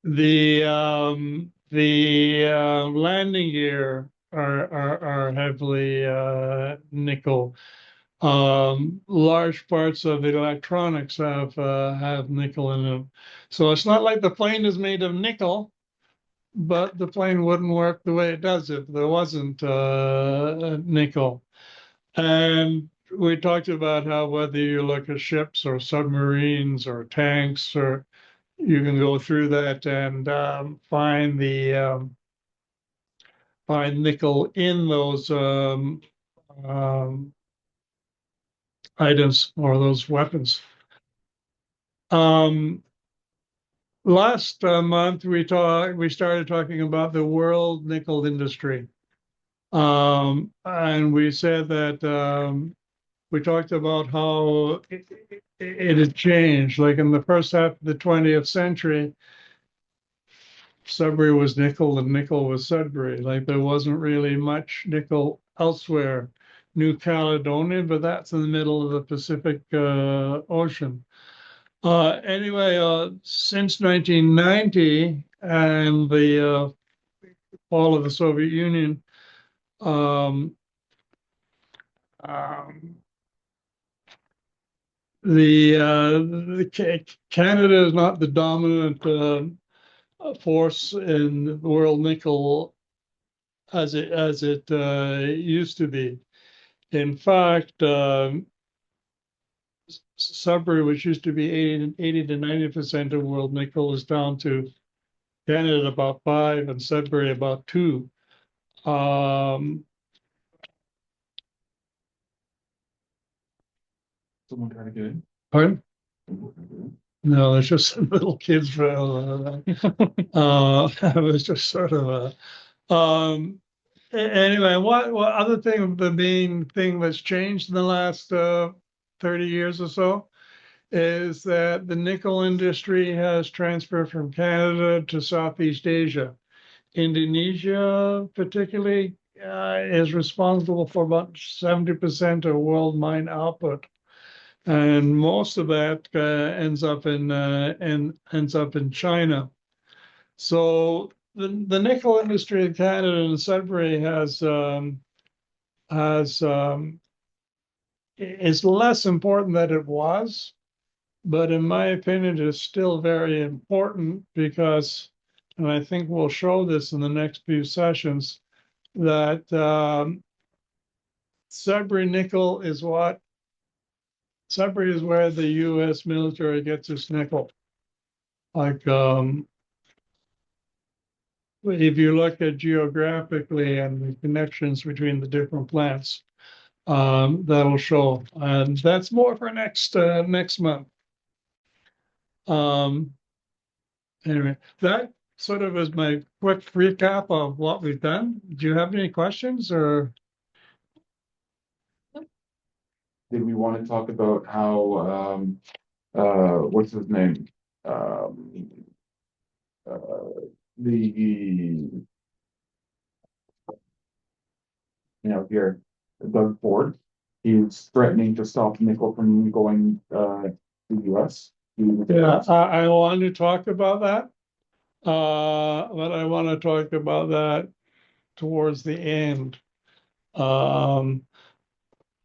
The landing gear are heavily nickel. Large parts of the electronics have nickel in them. So it's not like the plane is made of nickel, but the plane wouldn't work the way it does if there wasn't nickel. And we talked about how whether you look at ships or submarines or tanks, or you can go through that and find nickel in those um, items or those weapons. Um, Last month we started talking about the world nickel industry, and we said that we talked about how it had changed. Like in the first half of the 20th century, Sudbury was nickel and nickel was Sudbury. Like there wasn't really much nickel elsewhere. New Caledonia, but that's in the middle of the Pacific Ocean. Anyway, since 1990 and the fall of the Soviet Union, um, um, Canada is not the dominant force in the world nickel as it used to be. In fact, Sudbury, which used to be 80 to 90% of world nickel, is down to Canada about 5 and Sudbury about 2. Um, Someone trying to get in? Pardon? Someone trying to get in? No, there's just some little kids. It was just sort of anyway, what other thing, the main thing that's changed in the last 30 years or so is that the nickel industry has transferred from Canada to Southeast Asia. Indonesia, particularly, is responsible for about 70% of world mine output, and most of that ends up in China. So the nickel industry in Canada and Sudbury has is less important than it was, but in my opinion, it is still very important because, and I think we'll show this in the next few sessions, that Sudbury nickel is what Sudbury is where the U.S. military gets its nickel. Like if you look at geographically and the connections between the different plants, that'll show. And that's more for next month. Um, anyway, that sort of is my quick recap of what we've done. Do you have any questions or? Did we want to talk about how, what's his name? Um, the, here, Doug Ford, he's threatening to stop nickel from going, to the US. Yeah, I want to talk about that. But I want to talk about that towards the end. Um,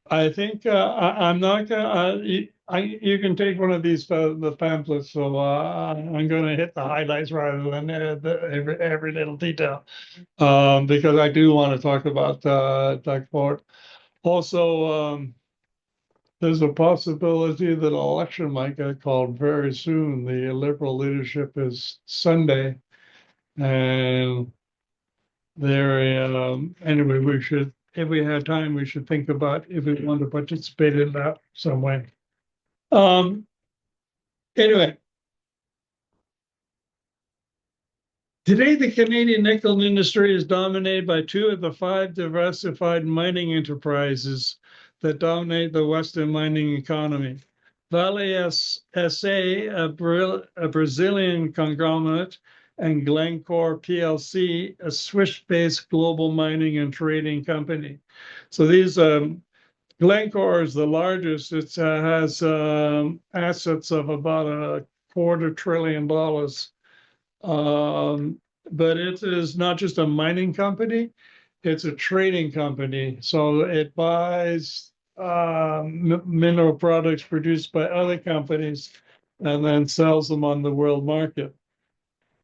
I think I'm not gonna. You can take one of these the pamphlets. So I'm going to hit the highlights rather than every little detail, because I do want to talk about Doug Ford. Also, there's a possibility that an election might get called very soon. The Liberal leadership is Sunday, and there. Anyway, we should, if we had time, we should think about if we want to participate in that some way. Um, anyway, today the Canadian nickel industry is dominated by two of the five diversified mining enterprises that dominate the Western mining economy. Vale SA, a Brazilian conglomerate, and Glencore PLC, a Swiss-based global mining and trading company. So these Glencore is the largest. It has assets of about $250 billion. But it is not just a mining company, it's a trading company. So it buys mineral products produced by other companies and then sells them on the world market.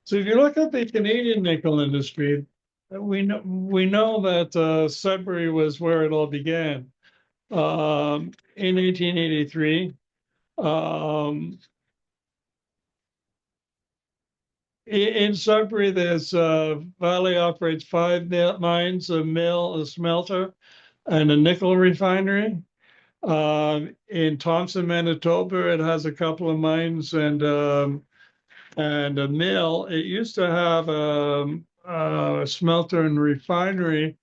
So if you look at the Canadian nickel industry, we know that Sudbury was where it all began in 1883. Um, in Sudbury, there's Valley operates five mines, a mill, a smelter, and a nickel refinery. In Thompson, Manitoba, it has a couple of mines and a mill. It used to have a smelter and refinery,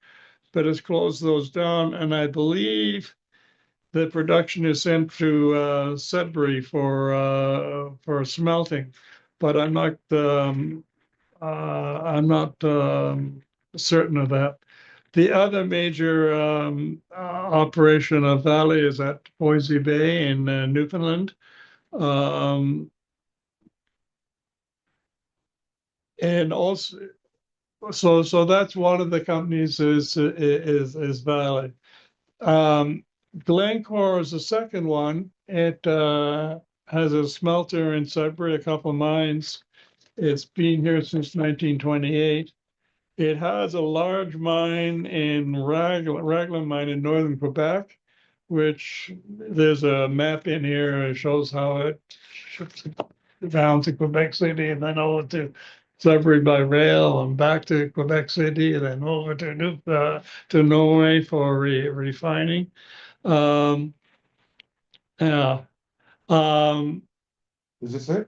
but it's closed those down. And I believe the production is sent to Sudbury for smelting, but I'm not certain of that. The other major operation of Valley is at Boise Bay in Newfoundland. Um, and also, so that's one of the companies is Valley. Um, Glencore is the second one. It has a smelter in Sudbury, a couple of mines. It's been here since 1928. It has a large mine in Raglan mine in northern Quebec, which there's a map in here that shows how it ships down to Quebec City and then over to Sudbury by rail and back to Quebec City and then over to Norway for refining. Um, yeah. Um, Is this it?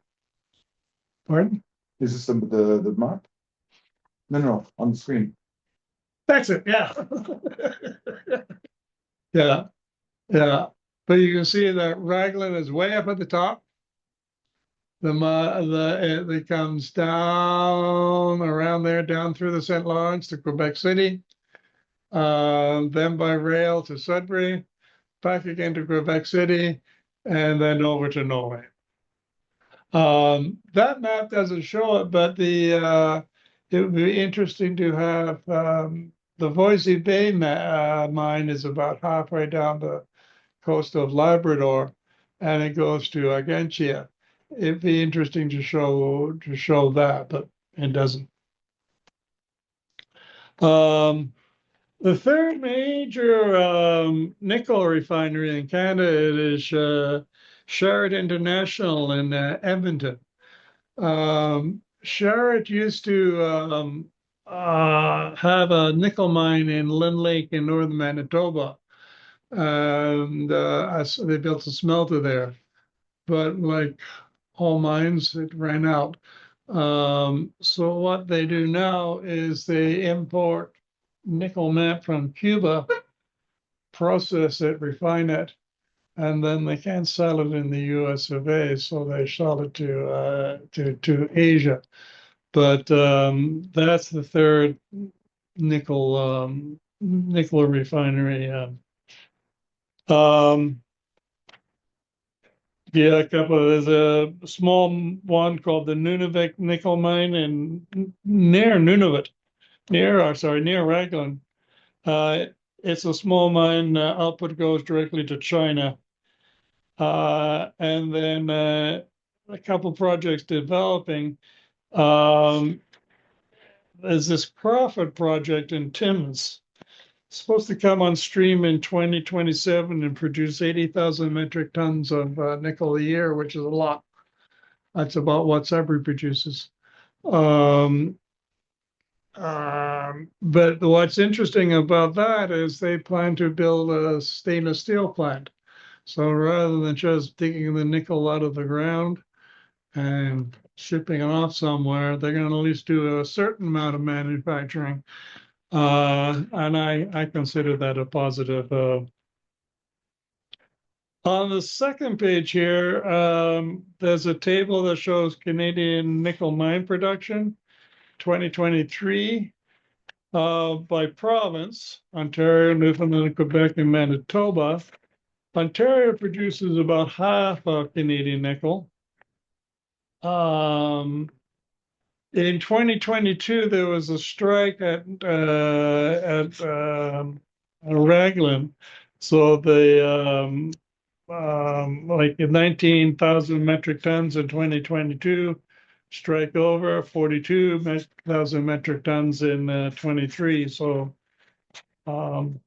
pardon? Is this the map? No, no, on the screen. That's it. Yeah. Yeah. Yeah. But you can see that Raglan is way up at the top. It comes down around there, down through the St. Lawrence to Quebec City, then by rail to Sudbury, back again to Quebec City, and then over to Norway. That map doesn't show it, but it would be interesting to have the Voisey Bay mine is about halfway down the coast of Labrador, and it goes to Argentia. It'd be interesting to show that, but it doesn't. Um, the third major nickel refinery in Canada is Sherritt International in Edmonton. Sherritt used to have a nickel mine in Lynn Lake in northern Manitoba, and they built a smelter there. But like all mines, it ran out. So what they do now is they import nickel matte from Cuba, process it, refine it, and then they can't sell it in the U.S. of A. So they sell it to Asia. But that's the third nickel refinery. Um, Yeah, a couple. There's a small one called the Nunavik nickel mine in near Nunavut, near Raglan. Uh, it's a small mine. Output goes directly to China, and then a couple projects developing. Um, there's this Crawford project in Timmins. It's supposed to come on stream in 2027 and produce 80,000 metric tons of nickel a year, which is a lot. That's about what Sudbury produces. Um, but what's interesting about that is they plan to build a stainless steel plant. So rather than just digging the nickel out of the ground and shipping it off somewhere, they're going to at least do a certain amount of manufacturing. And I consider that a positive. On the second page here, there's a table that shows Canadian nickel mine production. 2023 by province, Ontario, Newfoundland, Quebec, and Manitoba. Ontario produces about half of Canadian nickel. Um, in 2022, there was a strike at Raglan. So like 19,000 metric tons in 2022, strike over 42,000 metric tons in 23. So um,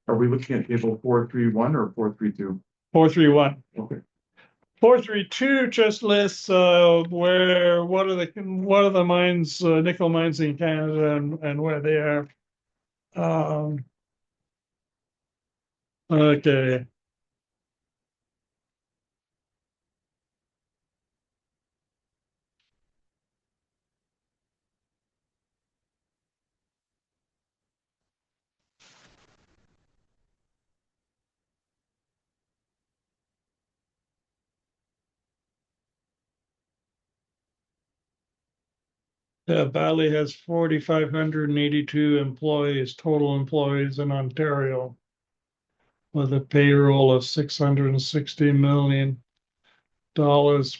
Are we looking at table 431 or 432? 431. Okay. 432 just lists where what are the mines, nickel mines in Canada and where they are. Um, okay. The Valley has 4,582 employees, total employees in Ontario, with a payroll of $660 million,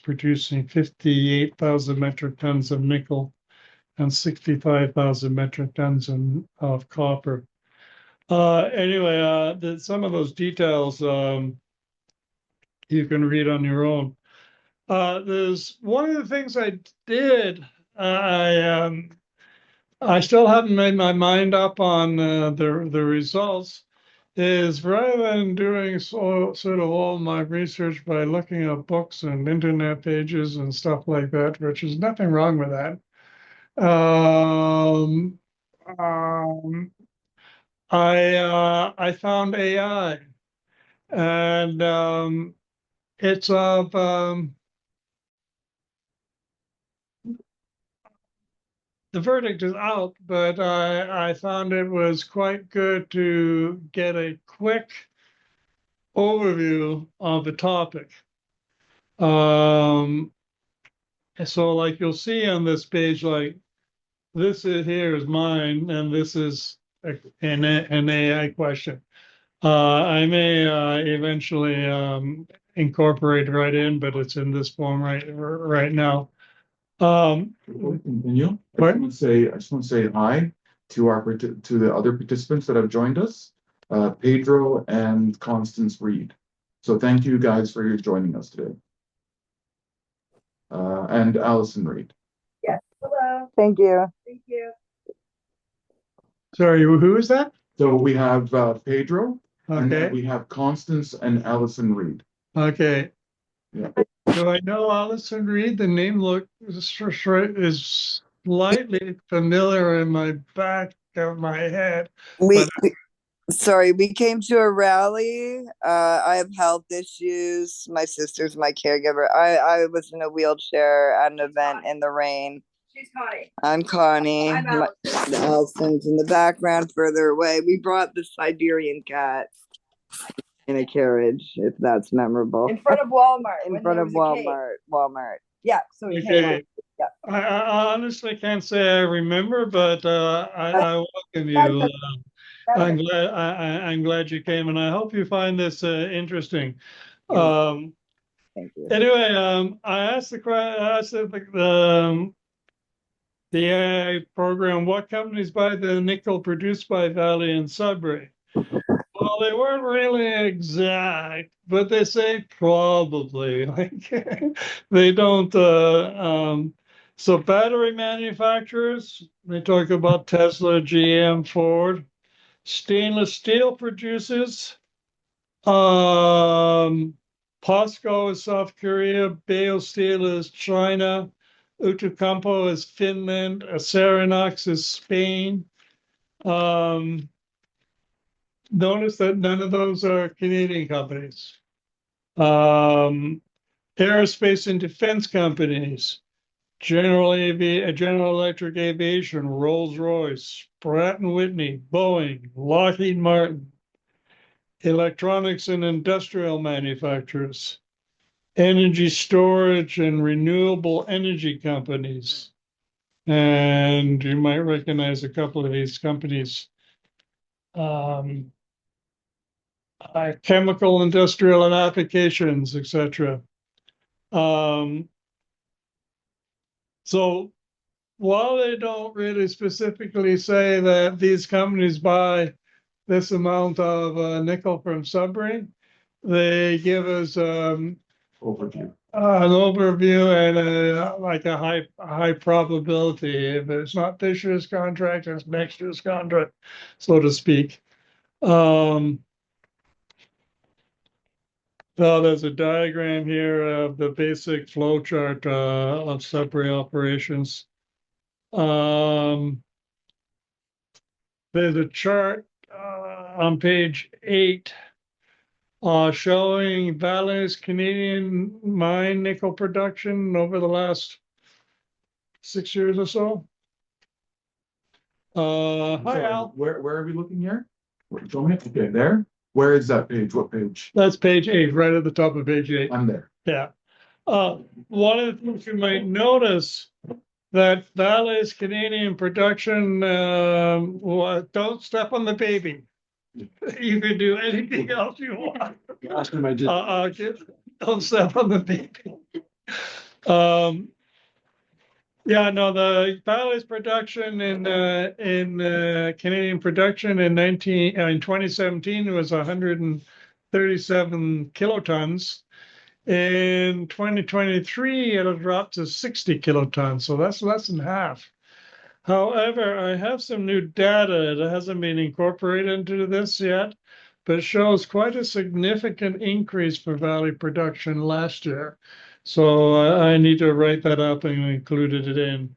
producing 58,000 metric tons of nickel and 65,000 metric tons of copper. Anyway, some of those details you can read on your own. There's one of the things I did. I still haven't made my mind up on the results. Is rather than doing sort of all my research by looking at books and internet pages and stuff like that, which is nothing wrong with that. Um, um, I found AI, and it's of the verdict is out, but I found it was quite good to get a quick overview of the topic. Um, so like you'll see on this page, like this is here is mine, and this is an AI question. I may eventually incorporate right in, but it's in this form right now. Before we continue, What? I just want to say hi to to the other participants that have joined us, Pedro and Constance Reed. So thank you guys for joining us today. And Allison Reed. Yes. Hello. Thank you. Thank you. Sorry, who is that? So we have Pedro, and then Okay. we have Constance and Allison Reed. Okay. Yeah. Do I know Allison Reed? The name is slightly familiar in my back of my head. We, But sorry, we came to a rally. I have health issues. My sister's my caregiver. I was in a wheelchair at an event in the rain. She's Connie. I'm Connie. I'm Allison. Allison's in the background further away. We brought the Siberian cat in a carriage, if that's memorable. In front of Walmart. In front of Walmart. Walmart. Yeah. So it came okay. up. Yeah. I honestly can't say I remember, but I welcome you. I'm glad you came, and I hope you find this interesting. Um, Thank you. anyway, I asked the AI program, what companies buy the nickel produced by Valley and Sudbury? Well, they weren't really exact, but they say probably. Like they don't. So battery manufacturers, they talk about Tesla, GM, Ford. Stainless steel producers, POSCO is South Korea, Bale Steel is China, Outokumpu is Finland, Acerinox is Spain. Notice that none of those are Canadian companies. Aerospace and defense companies, General Electric Aviation, Rolls-Royce, Pratt and Whitney, Boeing, Lockheed Martin, electronics and industrial manufacturers, energy storage and renewable energy companies. And you might recognize a couple of these companies. Chemical, industrial, and applications, etc. So while they don't really specifically say that these companies buy this amount of nickel from Sudbury, they give us Overview. an overview and like a high probability. If it's not this year's contract, it's next year's contract, so to speak. So there's a diagram here of the basic flow chart of Sudbury operations. There's a chart on page 8 showing Vale's Canadian mine nickel production over the last 6 years or so. Hi, Sorry, Al. where are we looking here? Show me. Okay, there. Where is that page? What page? That's page 8, right at the top of page 8. I'm there. Yeah. One of the things you might notice that Vale's Canadian production, don't step on the baby. You can do anything else you want. Last time I did. Don't step on the baby. Yeah, no, the Vale's production in Canadian production in 2017 was 137 kilotons. In 2023, it'll drop to 60 kilotons, so that's less than half. However, I have some new data that hasn't been incorporated into this yet, but shows quite a significant increase for Valley production last year. So I need to write that up and include it in.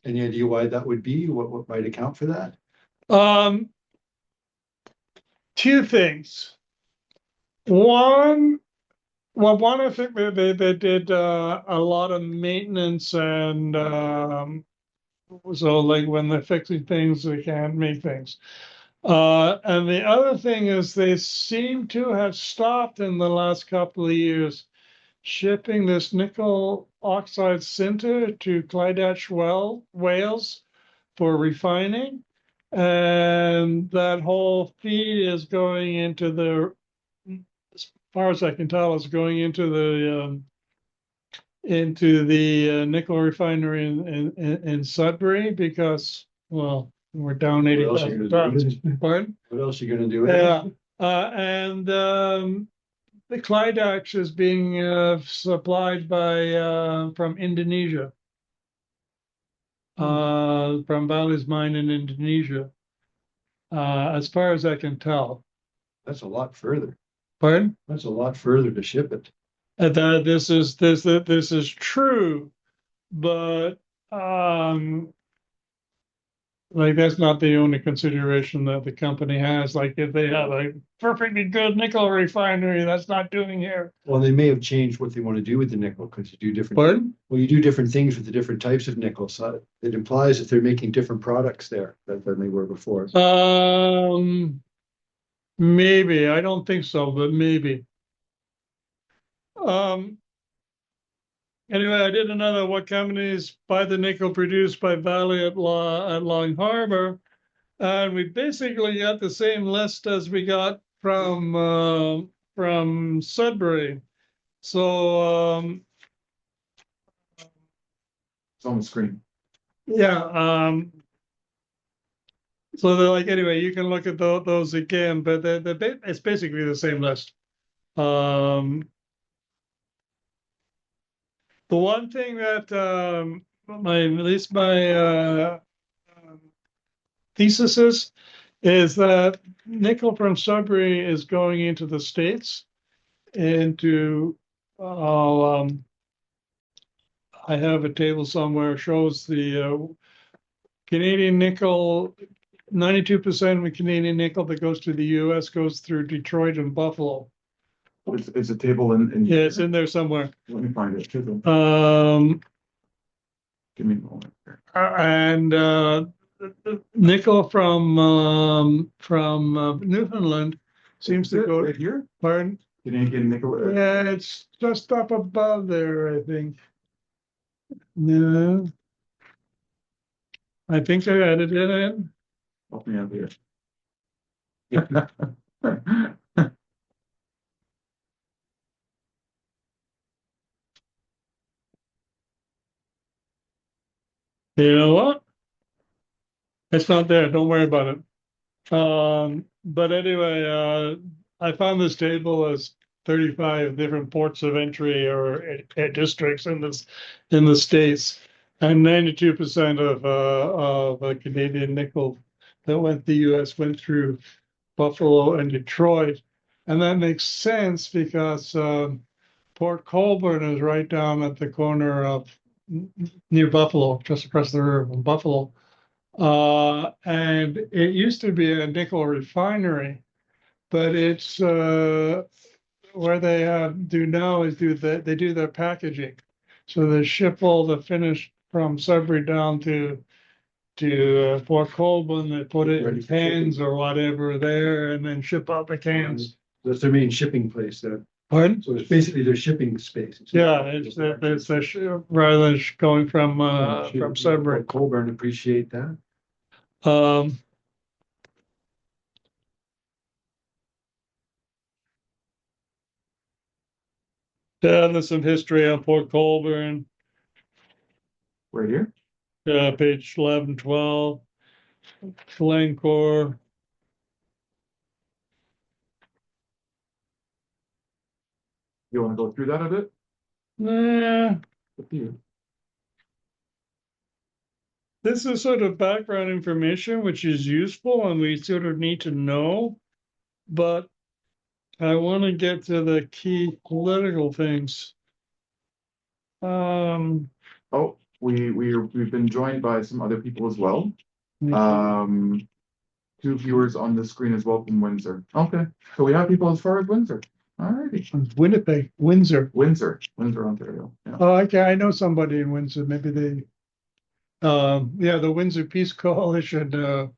Any idea why that would be? What might account for that? Two things. One, I think they did a lot of maintenance and so like when they're fixing things, they can't make things. And the other thing is they seem to have stopped in the last couple of years shipping this nickel oxide sinter to Clydach Wales for refining. And that whole feed is going into the, as far as I can tell, is going into the nickel refinery in Sudbury because, well, we're down What else 80,000 you tons. gonna do? Pardon? What else are you gonna do with it? Yeah. And the Clydach is being supplied by from Indonesia, from Vale's mine in Indonesia, as far as I can tell. That's a lot further. Pardon? That's a lot further to ship it. That this is true, but like that's not the only consideration that the company has. Like if they have a perfectly good nickel refinery, that's not doing here. Well, they may have changed what they want to do with the nickel because you do different. Pardon? Well, you do different things with the different types of nickel. So it implies that they're making different products there than they were before. Maybe. I don't think so, but maybe. Anyway, I did another what companies buy the nickel produced by Valley at Long Harbor, and we basically got the same list as we got from Sudbury. So It's on the screen. yeah, so they're like anyway, you can look at those again, but it's basically the same list. The one thing that my thesis is that nickel from Sudbury is going into the States, into I have a table somewhere shows the Canadian nickel. 92% of Canadian nickel that goes to the U.S. goes through Detroit and Buffalo. It's a table in. Yeah, it's in there somewhere. Let me find it. Give me a moment here. And the nickel from Newfoundland seems to go right here. Pardon? Canadian nickel. Yeah, it's just up above there, I think. No, I think I added it in. Help me out here. You know what? It's not there. Don't worry about it. But anyway, I found this table as 35 different ports of entry or districts in the States, and 92% of Canadian nickel that went the U.S. went through Buffalo and Detroit, and that makes sense because Port Colborne is right down at the corner of near Buffalo, just across the river from Buffalo. And it used to be a nickel refinery, but it's where they do now is they do their packaging. So they ship all the finished from Sudbury down to Port Colborne. They put it Ready in for cans shipping. or whatever there, and then ship out the cans. That's their main shipping place there. Pardon? So it's basically their shipping space. Yeah, it's rather than going from Sudbury. Colburn appreciate that. Um, yeah, there's some history on Port Colborne, Right here. page 11, 12, Glencore. You want to go through that a bit? Nah, Up to you. this is sort of background information, which is useful and we sort of need to know, but I want to get to the key political things. Oh, we've been joined by some other people as well. Two viewers on the screen as well from Windsor. Okay, so we have people as far as Windsor. Alrighty. Winnipeg, Windsor. Windsor, Ontario. Yeah. Oh, okay, I know somebody in Windsor. Maybe they, yeah, the Windsor Peace Coalition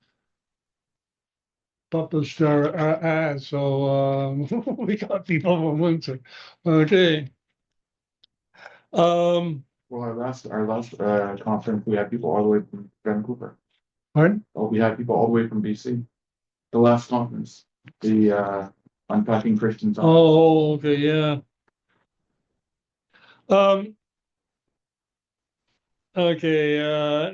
published our ad, so we got people from Windsor. Okay. Well, our last conference, we had people all the way from Vancouver. Pardon? Oh, we had people all the way from BC. The last conference, the Unpacking Christian Science. Oh, okay, yeah. Okay,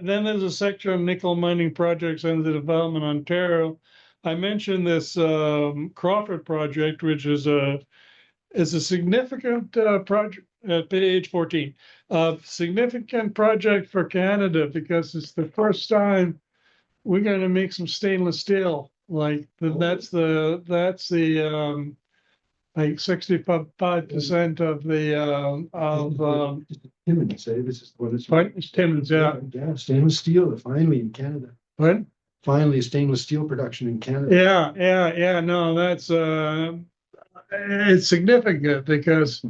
then there's a section on nickel mining projects under development in Ontario. I mentioned this Crawford project, which is a significant project at page 14. Significant project for Canada because it's the first time we're going to make some stainless steel. Like that's the like 65% of the Timmins, eh? This is what it's. Right, it's Timmins, yeah. Yeah, stainless steel, finally in Canada. What? Finally, stainless steel production in Canada. Yeah. No, that's it's significant because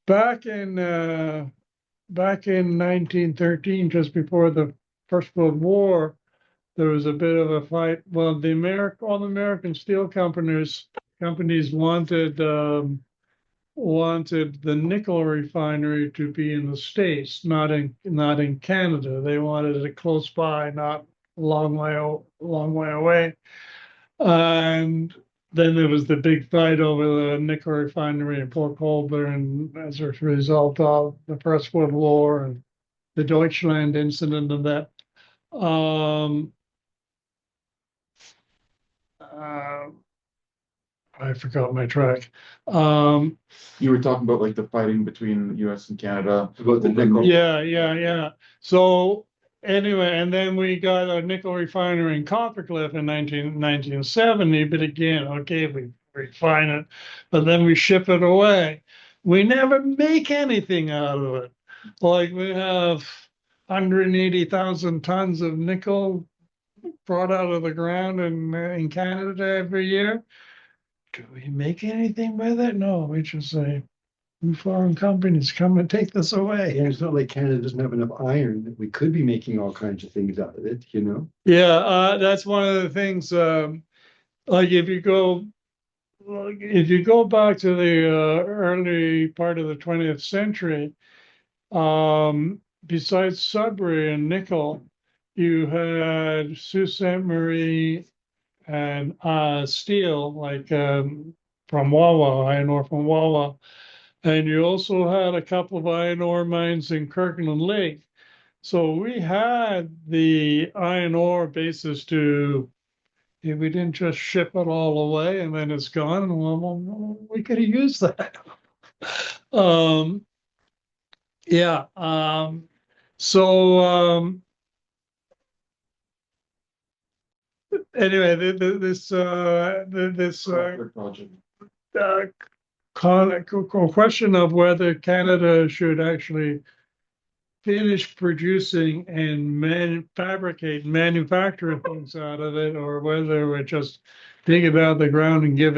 back in 1913, just before the First World War, there was a bit of a fight. Well, all the American steel companies wanted the nickel refinery to be in the States, not in Canada. They wanted it close by, not a long way away. And then there was the big fight over the nickel refinery in Port Colborne as a result of the First World War and the Deutschland incident and that. I forgot my track. You were talking about like the fighting between the US and Canada. About the nickel. Yeah. So anyway, and then we got a nickel refinery in Coppercliff in 1970, but again, okay, we refine it, but then we ship it away. We never make anything out of it. Like we have 180,000 tons of nickel brought out of the ground in Canada every year. Do we make anything with it? No, we just say, foreign companies come and take this away. Yeah, it's not like Canada doesn't have enough iron that we could be making all kinds of things out of it, you know? Yeah, that's one of the things. Like if you go back to the early part of the 20th century, besides Sudbury and nickel, you had Sault Ste. Marie and steel, like from Wawa, iron ore from Wawa. And you also had a couple of iron ore mines in Kirkland Lake. So we had the iron ore basis to, if we didn't just ship it all away and then it's gone, well, we could have used that. Um, yeah. So anyway, this Project. uh, question of whether Canada should actually finish producing and manufacture things out of it, or whether we just dig it out of the ground and give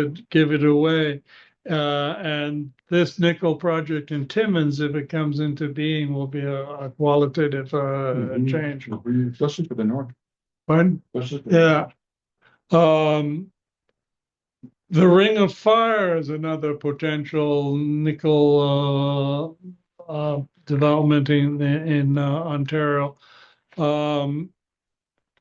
it away. And this nickel project in Timmins, if it comes into being, will be a qualitative change. Especially for the north. Pardon? Especially for the Yeah. The Ring of Fire is another potential nickel development in Ontario.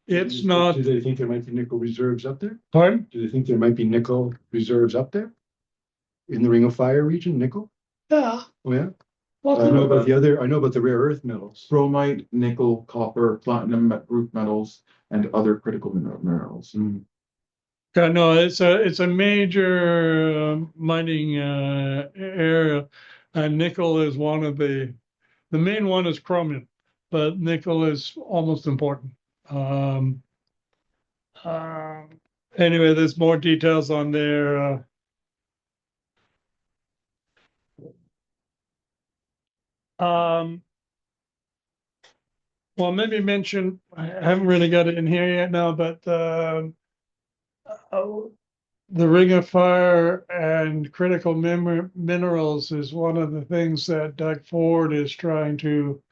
It's not. Do they think there might be nickel reserves up there? Pardon? Do they think there might be nickel reserves up there? In the Ring of Fire region, nickel? Yeah. Oh, yeah. Well, I know about the rare earth metals. Chromite, nickel, copper, platinum group metals, and other critical minerals. yeah, no, it's a major mining area, and nickel is one of the main one is chromium, but nickel is almost important. Um, uh, anyway, there's more details on there. Well, maybe mention, I haven't really got it in here yet now, but the Ring of Fire and critical minerals is one of the things that Doug Ford is trying to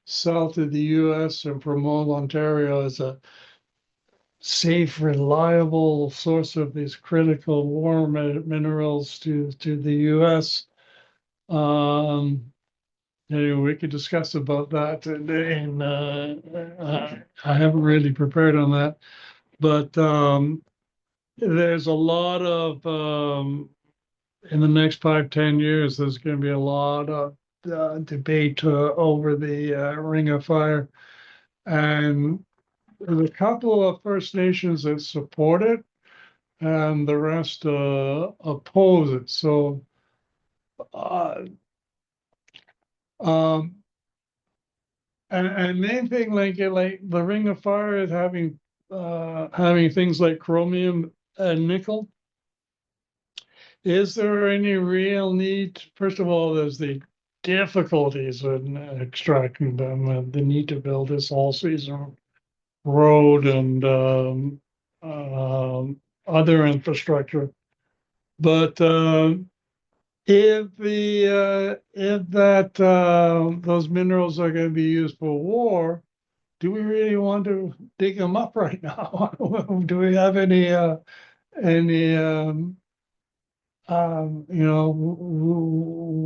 sell to the US and promote Ontario as a safe, reliable source of these critical war minerals to the US. Anyway, we could discuss about that today, and I haven't really prepared on that, but there's a lot of in the next 5-10 years, there's going to be a lot of debate over the Ring of Fire, and there's a couple of First Nations that support it, and the rest oppose it. So, uh, um, and main thing like the Ring of Fire is having things like chromium and nickel. Is there any real need? First of all, there's the difficulties in extracting them, and the need to build this all-season road and other infrastructure. But if those minerals are going to be used for war, do we really want to dig them up right now? Do we have any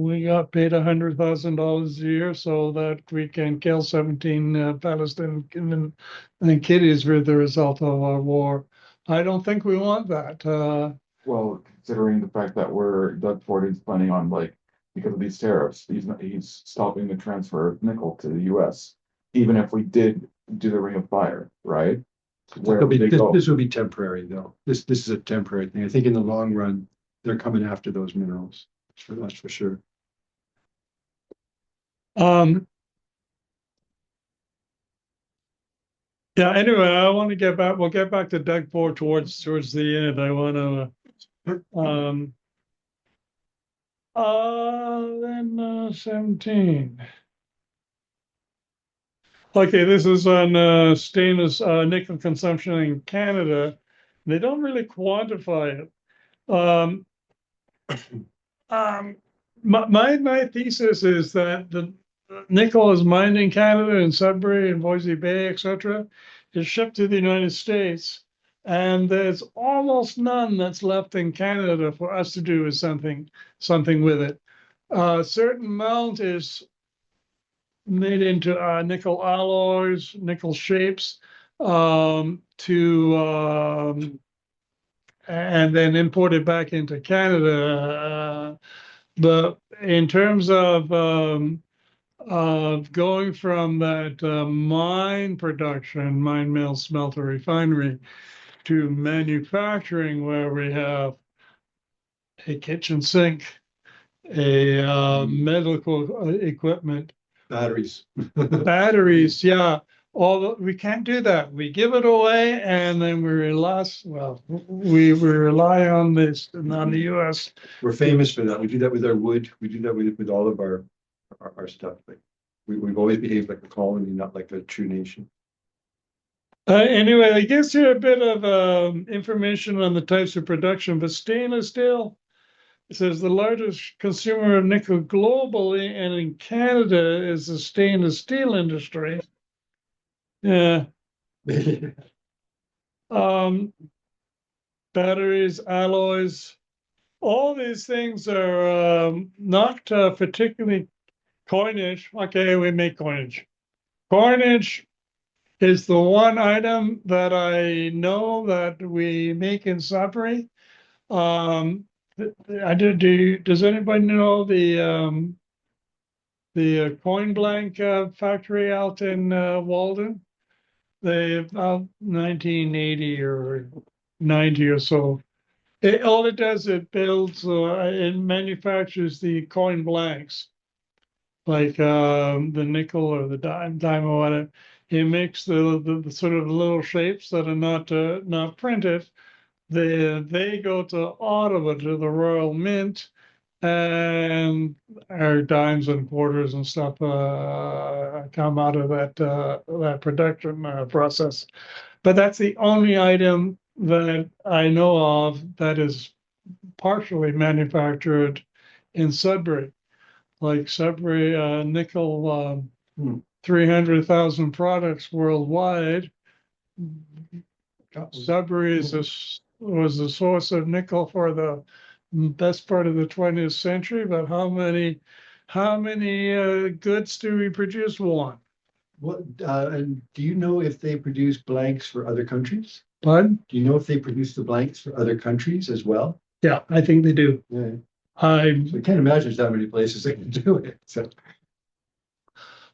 we got paid $100,000 a year so that we can kill 17 Palestinian kiddies with the result of our war. I don't think we want that. Well, considering the fact that Doug Ford is planning on because of these tariffs, he's stopping the transfer of nickel to the US, even if we did do the Ring of Fire, right? Where would they go? This will be temporary though. This is a temporary thing. I think in the long run, they're coming after those minerals. That's for sure. Yeah, anyway, I want to get back. We'll get back to Doug Ford towards the end. I want to then 17. Okay, this is on stainless nickel consumption in Canada. They don't really quantify it. My thesis is that the nickel is mined in Canada, in Sudbury and Voisey Bay, etc., is shipped to the United States, and there's almost none that's left in Canada for us to do something with it. A certain amount is made into nickel alloys, nickel shapes, and then imported back into Canada. But in terms of going from that mine production, mine mill, smelter, refinery, to manufacturing, where we have a kitchen sink, a medical equipment, Batteries. batteries, yeah. We can't do that. We give it away, and then we rely. Well, we rely on this on the U.S. We're famous for that. We do that with our wood. We do that with all of our stuff. Like we've always behaved like a colony, not like a true nation. Anyway, it gives you a bit of information on the types of production, but stainless steel, it says the largest consumer of nickel globally and in Canada is the stainless steel industry. Yeah. Batteries, alloys, all these things are not particularly coinage. Okay, we make coinage. Coinage is the one item that I know that we make in Sudbury. Does anybody know the coin blank factory out in Walden? They about 1980 or 90 or so. All it does, it builds, it manufactures the coin blanks, like the nickel or the dime or whatever. It makes the sort of little shapes that are not printed. They go to Ottawa to the Royal Mint, and our dimes and quarters and stuff come out of that production process. But that's the only item that I know of that is partially manufactured in Sudbury. Like Sudbury nickel, 300,000 products worldwide. Sudbury was the source of nickel for the best part of the 20th century, but how many goods do we produce? One. What and do you know if they produce blanks for other countries? Pardon? Do you know if they produce the blanks for other countries as well? Yeah, I think they do. Yeah. So I can't imagine there's that many places that can do it. So.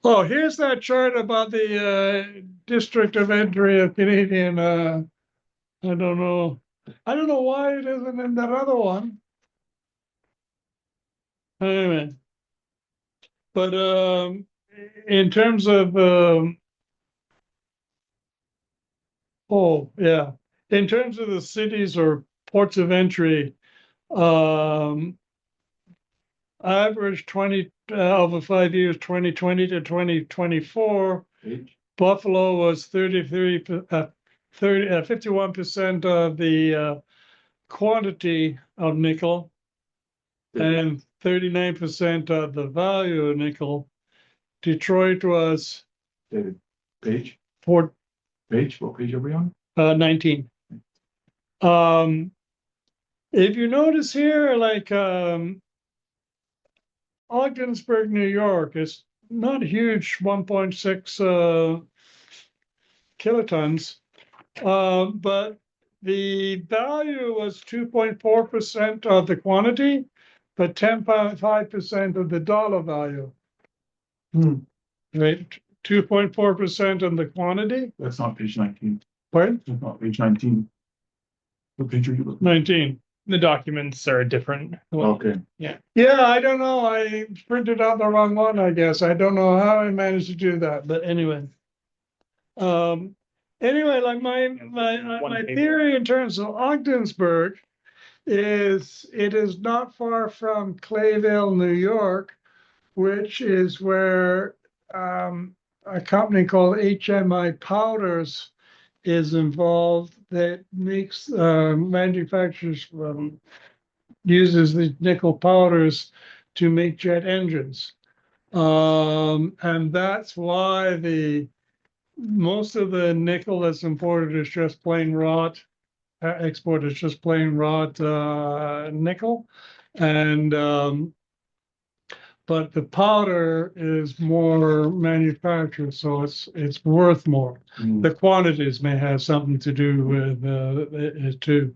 Oh, here's that chart about the district of entry of Canadian. I don't know. I don't know why it isn't in that other one. Anyway, but in terms of oh yeah, in terms of the cities or ports of entry, um, average 20 over 5 years, 2020 to 2024. Buffalo was 51% of the quantity of nickel and 39% of the value of nickel. Detroit was Page? What page are we on? 19. If you notice here, like Ogdensburg, New York is not huge, 1.6 kilotons, but the value was 2.4% of the quantity, but 10.5% of the dollar value. Right, 2.4% on the quantity. That's not page 19. Pardon? That's not page 19. What page are you looking 19. The documents are different. at? Okay. Yeah, I don't know. I printed out the wrong one, I guess. I don't know how I managed to do that, but anyway. Anyway, like my theory in terms of Ogdensburg is it is not far from Clayville, New York, which is where a company called HMI Powders is involved that makes manufactures uses the nickel powders to make jet engines. And that's why most of the nickel that's imported is just plain raw, export is just plain raw nickel. And but the powder is more manufactured, so it's worth more. The quantities may have something to do with it too.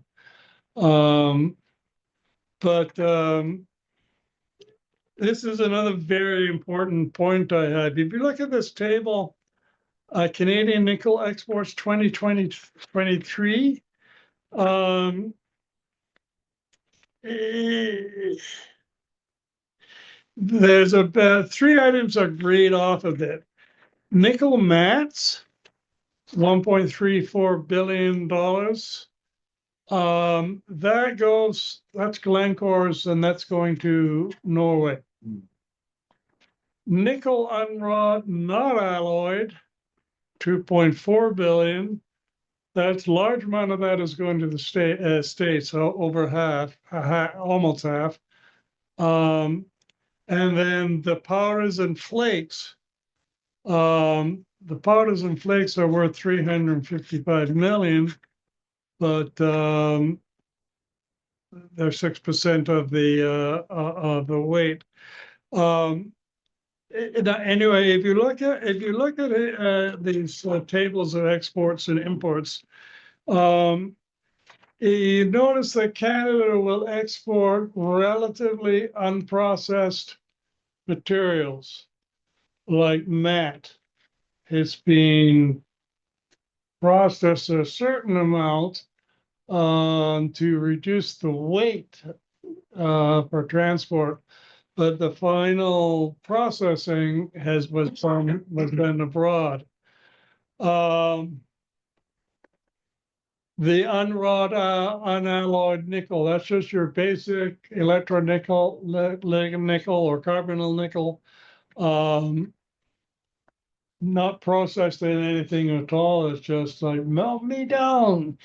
But this is another very important point I had. If you look at this table, Canadian nickel exports 2023. There's about 3 items are grayed off of it. Nickel mats, $1.34 billion. That's Glencore's, and that's going to Norway. Nickel unwrought, not alloyed, 2.4 billion. That's large amount of that is going to the states, so over half, almost half. And then the powders and flakes. The powders and flakes are worth 355 million, but they're 6% of the weight. Anyway, if you look at these tables of exports and imports, you notice that Canada will export relatively unprocessed materials like mat. It's being processed a certain amount to reduce the weight for transport, but the final processing was done abroad. The unwrought, unalloyed nickel, that's just your basic electronickel, nickel or carbonyl nickel, not processed in anything at all. It's just like, melt me down.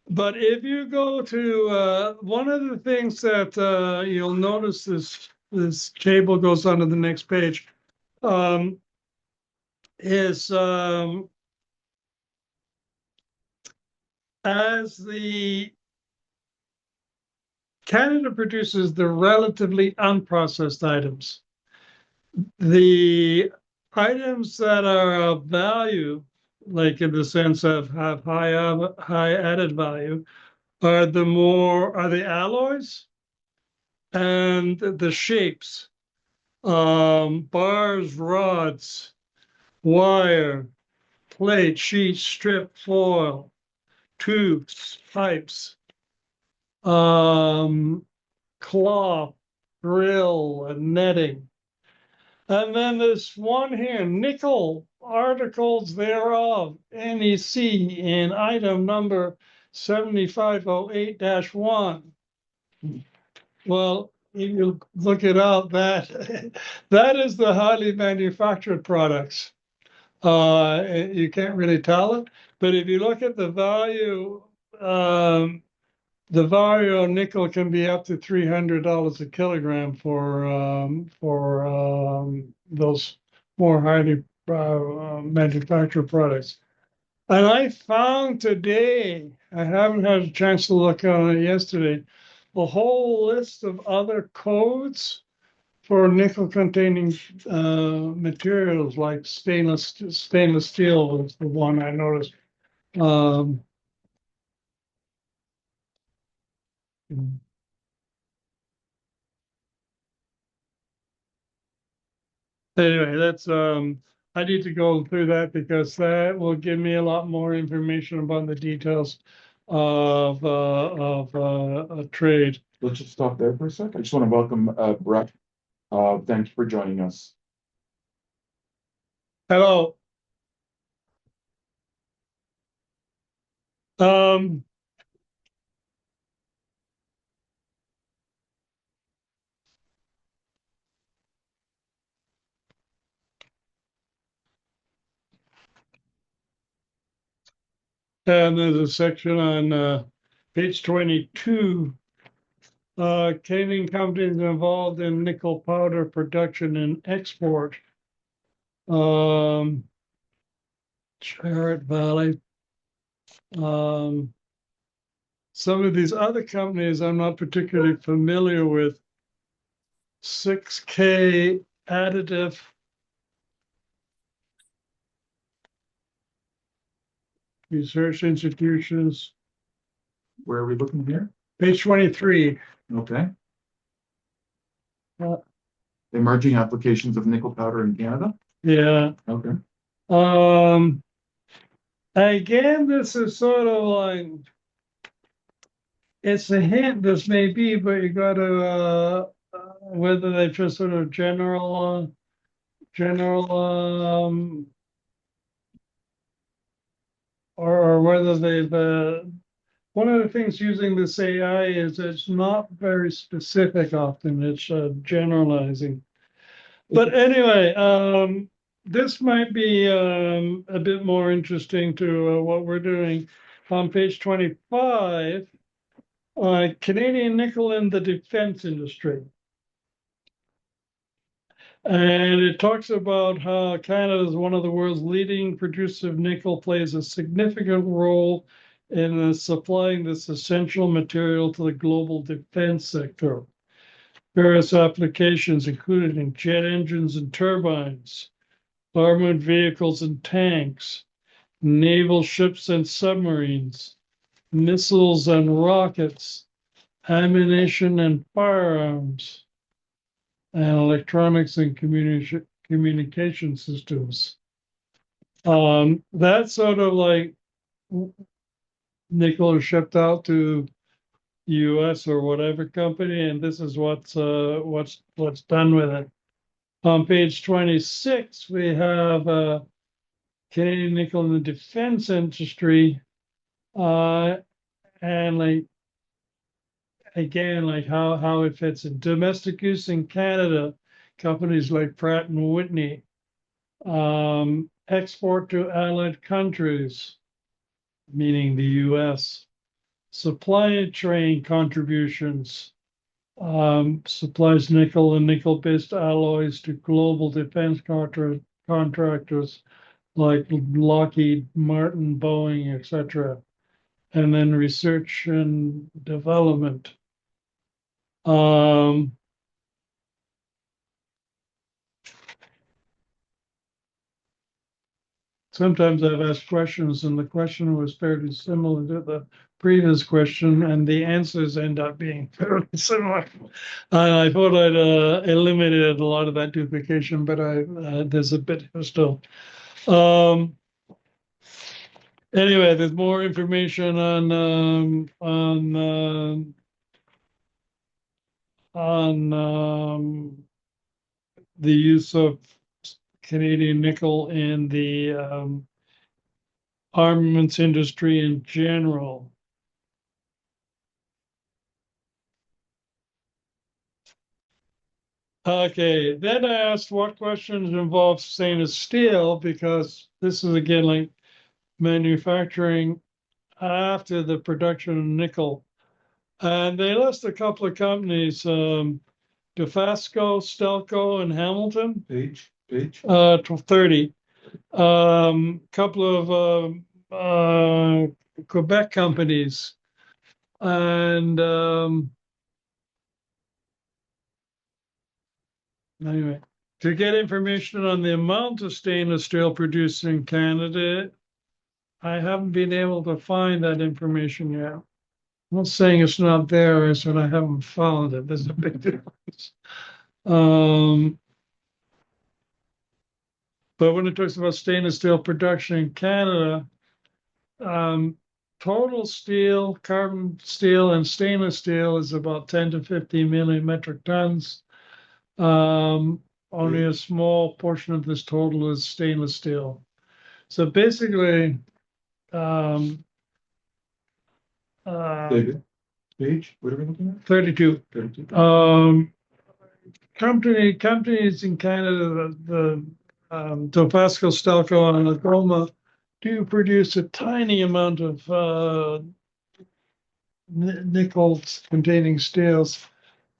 But if you go to one of the things that you'll notice, this table goes on to the next page, is as the Canada produces the relatively unprocessed items, the items that are of value, like in the sense of have high added value, are the alloys and the shapes, bars, rods, wire, plate, sheet, strip, foil, tubes, pipes, cloth, grill, and netting. And then this one here, nickel articles thereof, NEC in item number 7508-1. Well, if you look it up, that is the highly manufactured products. You can't really tell it, but if you look at the value of nickel can be up to $300 a kilogram for those more highly manufactured products. And I found today, I haven't had a chance to look on it yesterday, a whole list of other codes for nickel containing materials like stainless steel was the one I noticed. Anyway, that's I need to go through that because that will give me a lot more information about the details of trade. Let's just stop there for a sec. I just want to welcome Brett. Thank you for joining us. Hello. And there's a section on page 22. Canadian companies involved in nickel powder production and export. Charlotte Valley. Some of these other companies I'm not particularly familiar with. 6K additive. Research institutions. Where are we looking here? Page 23. Okay. Uh, Emerging applications of nickel powder in Canada. Yeah. Okay. Again, this is sort of like, it's a hint, this may be, but you gotta, whether they just sort of general, or whether they've, one of the things using this AI is it's not very specific often, it's generalizing. But anyway, this might be a bit more interesting to what we're doing. On page 25, Canadian nickel in the defense industry. And it talks about how Canada is one of the world's leading producers of nickel, plays a significant role in supplying this essential material to the global defense sector. Various applications included in jet engines and turbines, armored vehicles and tanks, naval ships and submarines, missiles and rockets, ammunition and firearms, and electronics and communication systems. That's sort of like nickel is shipped out to US or whatever company, and this is what's done with it. On page 26, we have Canadian nickel in the defense industry, and like again, like how it fits in domestic use in Canada. Companies like Pratt and Whitney export to allied countries, meaning the U.S. Supply chain contributions. Supplies nickel and nickel-based alloys to global defense contractors like Lockheed Martin, Boeing, etc. And then research and development. Sometimes I've asked questions and the question was fairly similar to the previous question and the answers end up being fairly similar. I thought I'd eliminated a lot of that duplication, but there's a bit here still. Anyway, there's more information on the use of Canadian nickel in the armaments industry in general. Okay, then I asked what questions involve stainless steel, because this is again like manufacturing after the production of nickel. And they list a couple of companies, Dofasco, Stelco, and Hamilton. Page. 30. Couple of Quebec companies. And anyway, to get information on the amount of stainless steel produced in Canada, I haven't been able to find that information yet. I'm not saying it's not there, it's that I haven't found it. There's a big difference. But when it talks about stainless steel production in Canada, total steel, carbon steel, and stainless steel is about 10 to 15 million metric tons. Only a small portion of this total is stainless steel. So basically, David. Page. What are we looking at? 32. 32. Companies in Canada, the Dofasco, Stelco, and Algoma do produce a tiny amount of nickel containing steels,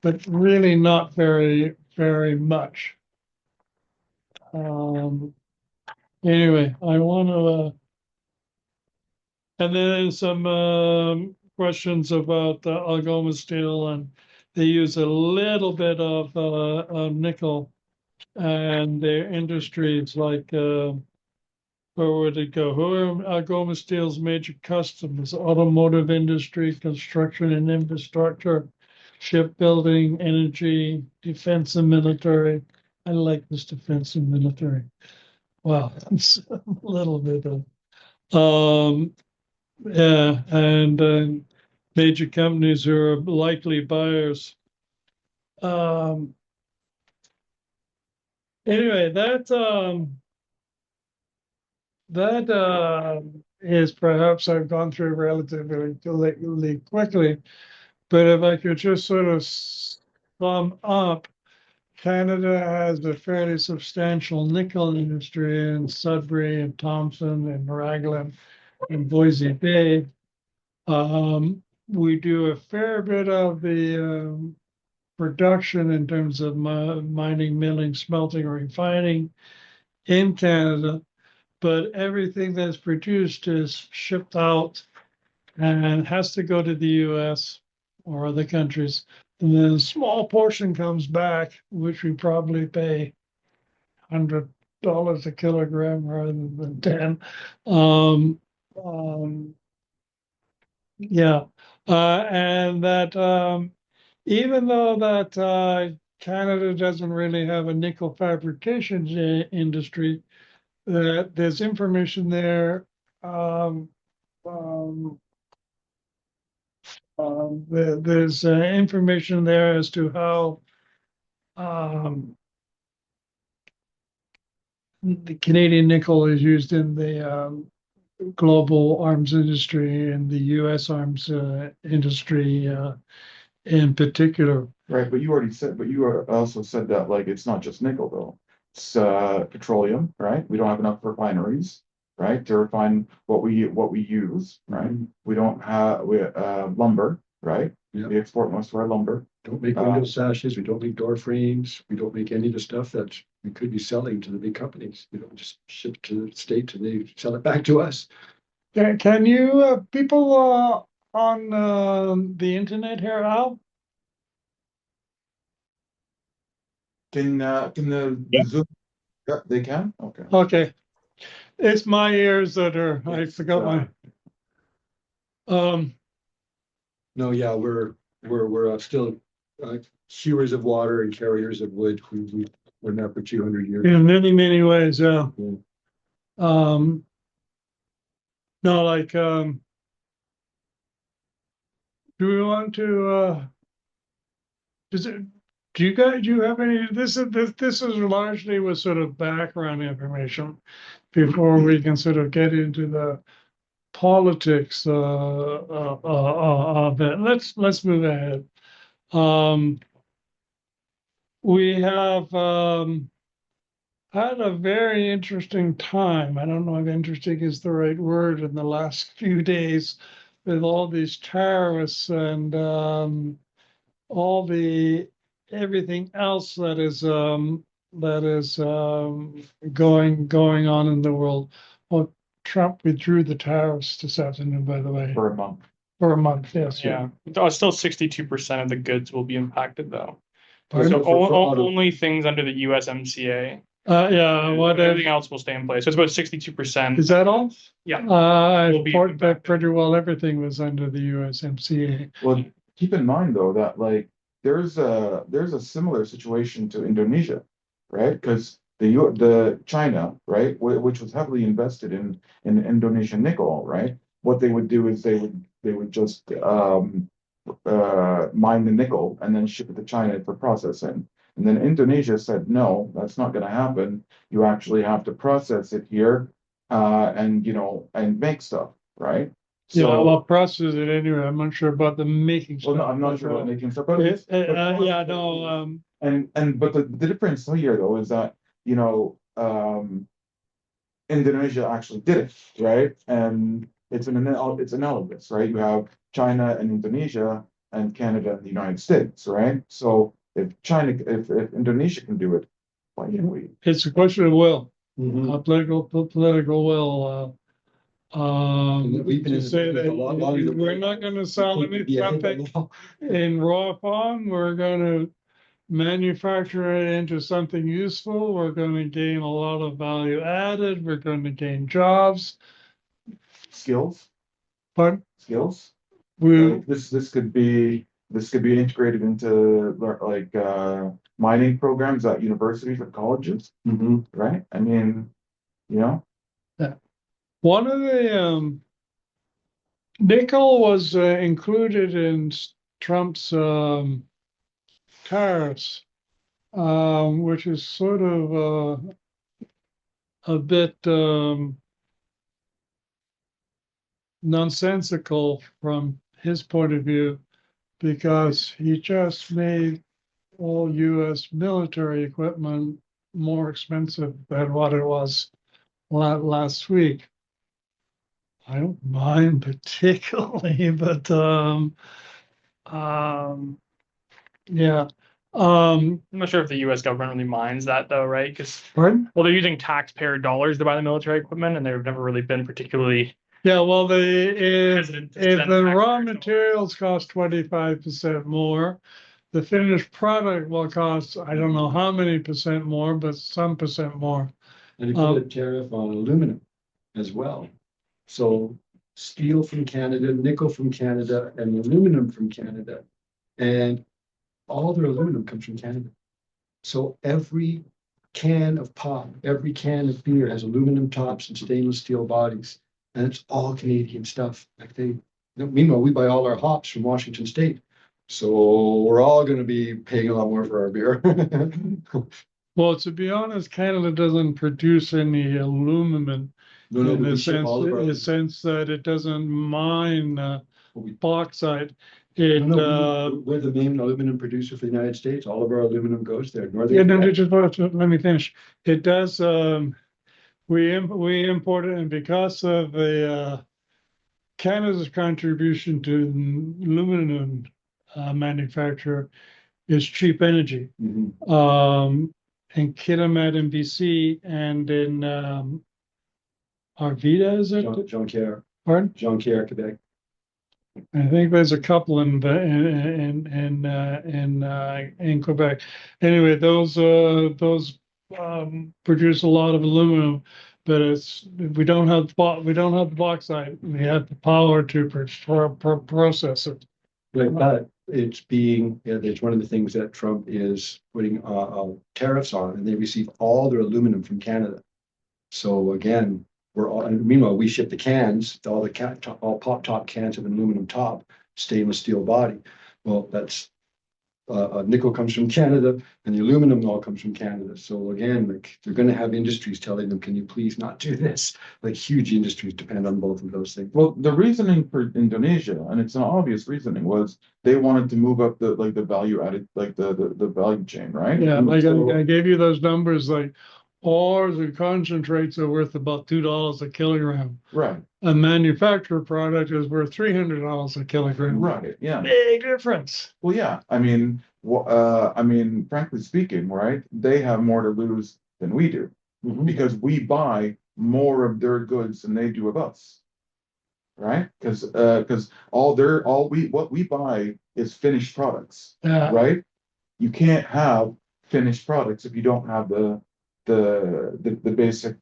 but really not very, very much. Anyway, I want to, and then some questions about Algoma steel, and they use a little bit of nickel, and their industries like where would it go? Who are Algoma Steel's major customers? Automotive industry, construction and infrastructure, shipbuilding, energy, defense and military. I like this defense and military. Wow, it's a little bit of, yeah, and major companies who are likely buyers. Anyway, that is perhaps I've gone through relatively quickly, but if I could just sort of sum up, Canada has a fairly substantial nickel industry in Sudbury and Thompson and Raglan and Boise Bay. We do a fair bit of the production in terms of mining, milling, smelting, refining in Canada, but everything that's produced is shipped out and has to go to the US or other countries. And then a small portion comes back, which we probably pay $100 a kilogram rather than 10. Yeah. And that even though that Canada doesn't really have a nickel fabrication industry, there's information there. Um, there's information there as to how the Canadian nickel is used in the global arms industry and the U.S. arms industry in particular. Right, but you also said that like it's not just nickel though. It's petroleum, right? We don't have enough refineries, right, to refine what we use, right? We don't have lumber, right? Yeah. We export most of our lumber. Don't make window sashes, we don't make door frames, we don't make any of the stuff that we could be selling to the big companies. We don't just ship to the States and they sell it back to us. Can you people on the internet here, Al? Can the Yeah. Zoom? Yeah, they can. Okay. Okay, it's my ears that are. I forgot my. No, yeah, we're still hewers of water and carriers of wood. We're there for 200 years. In many ways, yeah. Yeah. No, like, do we want to? Does it? Do you have any? This is largely with sort of background information before we can sort of get into the politics of it. Let's move ahead. We have had a very interesting time. I don't know if interesting is the right word in the last few days with all these tariffs and all the everything else that is going on in the world. Well, Trump withdrew the tariffs this afternoon, by the way, For a month. for a month. Yes. Yeah, still 62% of the goods will be impacted though. Pardon? So For auto- only things under the USMCA. Yeah. What Everything else will stay in place. So it's about 62%. is that all? Yeah. I Will be thought that impacted. pretty well everything was under the USMCA. Well, keep in mind though that like there's a similar situation to Indonesia, right? Because the China, right, which was heavily invested in Indonesian nickel, right? What they would do is they would just mine the nickel and then ship it to China for processing. And then Indonesia said, no, that's not going to happen. You actually have to process it here, and and make stuff, right? Yeah, So, well, process it anyway. I'm not sure about the making well, no, stuff. I'm not sure about making stuff, but Yeah, no. but the difference here though is that Indonesia actually did it, right? And it's analogous, right? You have China and Indonesia and Canada and the United States, right? So if Indonesia can do it, why can't we? It's a question of will, Mhm. political will. And we've been To in say this that a lot longer than we're not going to sell Yeah, something in raw form. We're going to manufacture it into something useful. We're going to gain a lot of value added. We're going to gain jobs. Skills, But skills. we, Like this could be this could be integrated into like mining programs at universities or colleges, Mhm. right? I mean, you know, One of the nickel was included in Trump's tariffs, which is sort of a bit nonsensical from his point of view, because he just made all US military equipment more expensive than what it was last week. I don't mind particularly, but yeah. I'm not sure if the US government really minds that though, right? Because, Pardon? well, they're using taxpayer dollars to buy the military equipment, and they've never really been particularly Yeah, well, if hesitant to if spend the raw taxpayer dollars. materials cost 25% more, the finished product will cost, I don't know how many percent more, but some percent more. And he put a tariff on aluminum as well. So steel from Canada, nickel from Canada, and aluminum from Canada. And all their aluminum comes from Canada. So every can of pop, every can of beer has aluminum tops and stainless steel bodies. And it's all Canadian stuff. Like meanwhile, we buy all our hops from Washington State. So we're all going to be paying a lot more for our beer. Well, to be honest, Canada doesn't produce any aluminum No, in but the we ship all of our. sense that it doesn't mine we- bauxite. It We're the main aluminum producer for the United States. All of our aluminum goes there. yeah, no, just let me finish. It does. We import it, and because of the Canada's contribution to aluminum manufacture is cheap energy. Mhm. In Kitimat in BC and in Arvida, is it? Jonquière, Pardon? Jonquière, Quebec. I think there's a couple in Quebec. Anyway, those produce a lot of aluminum, but we don't have the bauxite. We have the power to process it. Right, but it's one of the things that Trump is putting tariffs on, and they receive all their aluminum from Canada. So again, and meanwhile, we ship the cans, all pop top cans of aluminum top, stainless steel body. Well, that's nickel comes from Canada, and the aluminum all comes from Canada. So again, like they're going to have industries telling them, "Can you please not do this?" Like huge industries depend on both of those things. well, the reasoning for Indonesia, and it's an obvious reasoning, was they wanted to move up the value added, like the value chain, right? Yeah, like So- I gave you those numbers, like ores and concentrates are worth about $2 a kilogram. Right, A manufactured product is worth $300 a kilogram. right, yeah. Big difference. Well, yeah, I mean, frankly speaking, right, they have more to lose than we do, Mhm. because we buy more of their goods than they do of us. Right? Because what we buy is finished products, Yeah. right? You can't have finished products if you don't have the basic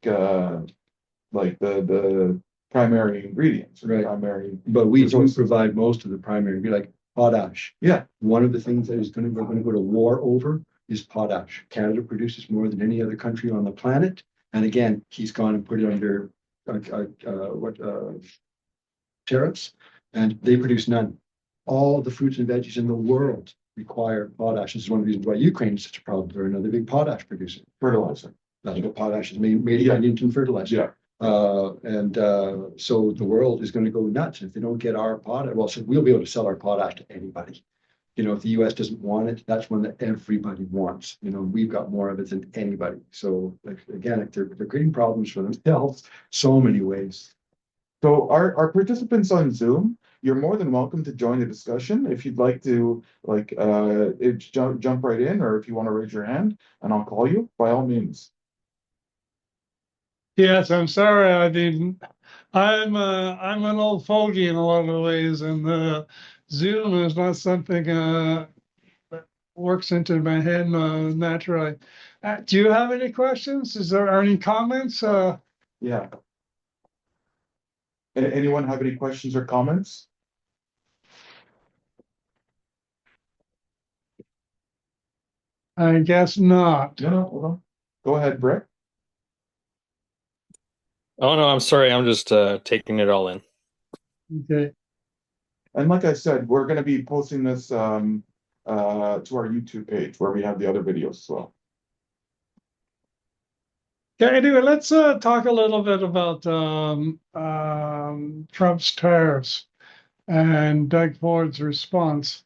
like the primary ingredients, or Right. primary. But we do resources. provide most of the primary, be like potash. Yeah, One of the things that we're going to go to war over is potash. Canada produces more than any other country on the planet. And again, he's gone and put it under tariffs, and they produce none. All the fruits and veggies in the world require potash. This is one of the reasons why Ukraine is such a problem. They're another big potash producer. fertilizer. That's what potash is made Yeah. into fertilizer. Yeah. So the world is going to go nuts if they don't get our potash. Well, so we'll be able to sell our potash to anybody. You know, if the US doesn't want it, that's one that everybody wants. You know, we've got more of it than anybody. So like, again, they're creating problems for themselves so many ways. So our participants on Zoom, you're more than welcome to join the discussion. If you'd like to jump right in, or if you want to raise your hand and I'll call you, by all means. Yes, I'm sorry. I'm an old fogey in a lot of ways, and Zoom is not something that works into my head naturally. Do you have any questions? Is there any comments? Yeah. Anyone have any questions or comments? I guess not. No, hold on. Go ahead, Brett. Oh no, I'm sorry. I'm just taking it all in. Okay. And like I said, we're going to be posting this to our YouTube page where we have the other videos as well. Okay, anyway, let's talk a little bit about Trump's tariffs and Doug Ford's response.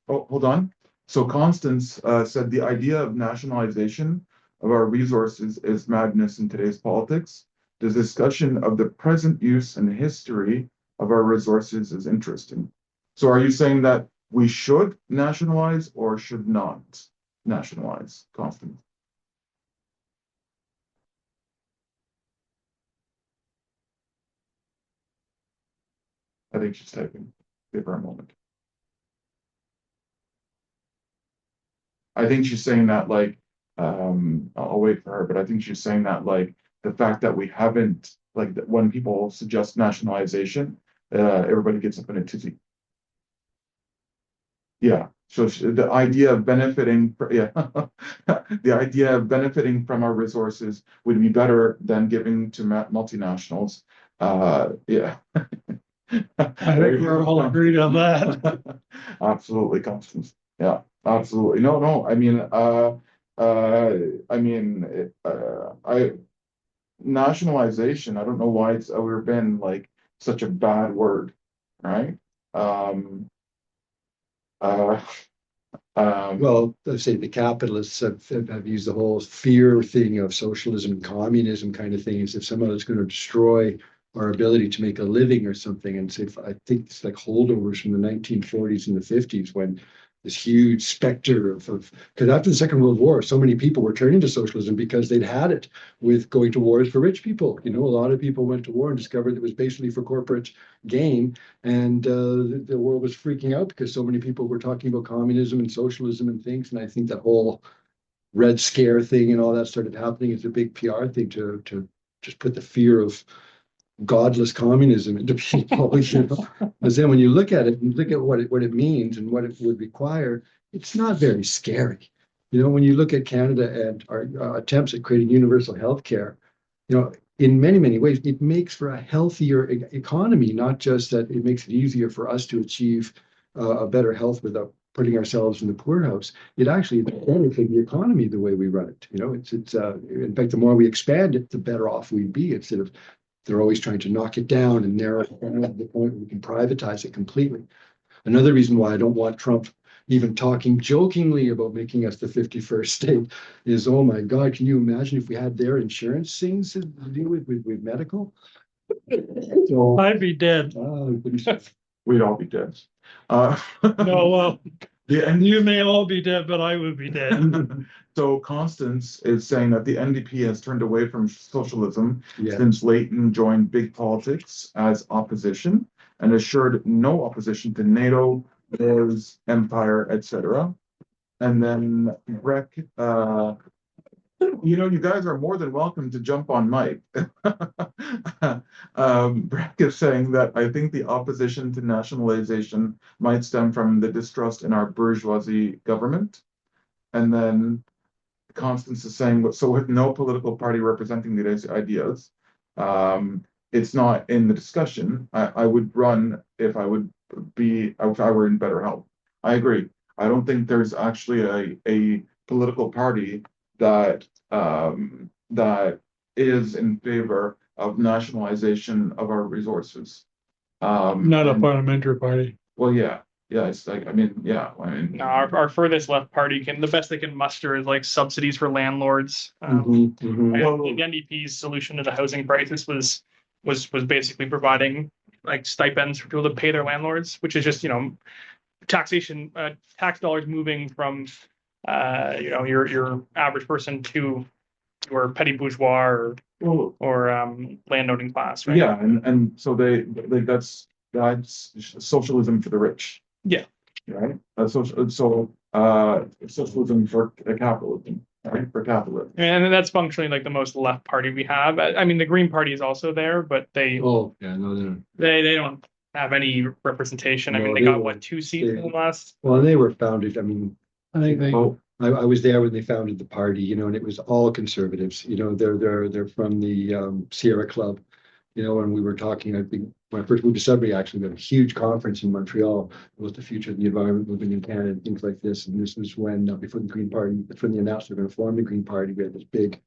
Oh, hold on. So Constance said the idea of nationalization of our resources is madness in today's politics. The discussion of the present use and history of our resources is interesting. So are you saying that we should nationalize or should not nationalize, Constance? I think she's typing. Give her a moment. I think she's saying that like, I'll wait for her, but I think she's saying that like the fact that we haven't, like when people suggest nationalization, everybody gets up in a tizzy. Yeah, so the idea of benefiting, yeah, the idea of benefiting from our resources would be better than giving to multinationals. Yeah. I think we're all agreed on that. Absolutely, Constance. Yeah, absolutely. No. I nationalization. I don't know why it's ever been like such a bad word, right? Uh, Well, let's say the capitalists have used the whole fear thing of socialism and communism kind of thing as if somehow it's going to destroy our ability to make a living or something. And say, I think it's like holdovers from the 1940s and the 50s when this huge specter of because after the Second World War, so many people were turning to socialism because they'd had it with going to wars for rich people. You know, a lot of people went to war and discovered it was basically for corporate gain. And the world was freaking out because so many people were talking about communism and socialism and things. And I think that whole Red Scare thing and all that started happening as a big PR thing to just put the fear of godless communism into people. You know? Because then when you look at it and look at what it means and what it would require, it's not very scary. You know, when you look at Canada and our attempts at creating universal health care, you know, in many, many ways, it makes for a healthier economy, not just that it makes it easier for us to achieve a better health without putting ourselves in the poorhouse. It actually is better for the economy the way we run it. You know, it's in fact, the more we expand it, the better off we'd be instead of they're always trying to knock it down and narrow it down to the point where we can privatize it completely. Another reason why I don't want Trump even talking jokingly about making us the 51st state is, oh my God, can you imagine if we had their insurance things to deal with medical? So, I'd be dead. we'd all be dead. No, well, and you may all be dead, but I would be dead. So Constance is saying that the NDP has turned away from socialism yeah. since Leighton joined big politics as opposition and assured no opposition to NATO, wars, empire, etc. And then Breck, you guys are more than welcome to jump on mic. Breck is saying that I think the opposition to nationalization might stem from the distrust in our bourgeoisie government. And then Constance is saying, so with no political party representing these ideas, it's not in the discussion. I would run if I were in better health. I agree. I don't think there's actually a political party that is in favor of nationalization of our resources. Not a parliamentary party. Well, yeah. It's like, No, our furthest left party the best they can muster is like subsidies for landlords. Well, The NDP's solution to the housing crisis was basically providing like stipends for people to pay their landlords, which is just, taxation, tax dollars moving from, your average person to your petty bourgeois or landowning class, right? Yeah, and so that's socialism for the rich. Yeah. Right. Socialism for capitalism. Right. For capitalism. And that's functionally like the most left party we have. I mean, the Green Party is also there, but they don't have any representation. I mean, they got 2 seats in the last. Well, they were founded. I mean, I think they. Oh, I was there when they founded the party, you know, and it was all conservatives. You know, they're from the Sierra Club, you know, and we were talking. I think when I first moved to Sudbury, actually, we had a huge conference in Montreal. It was the future of the environment movement in Canada and things like this. And this was when before the Green Party, before they announced they're going to form the Green Party, we had this big,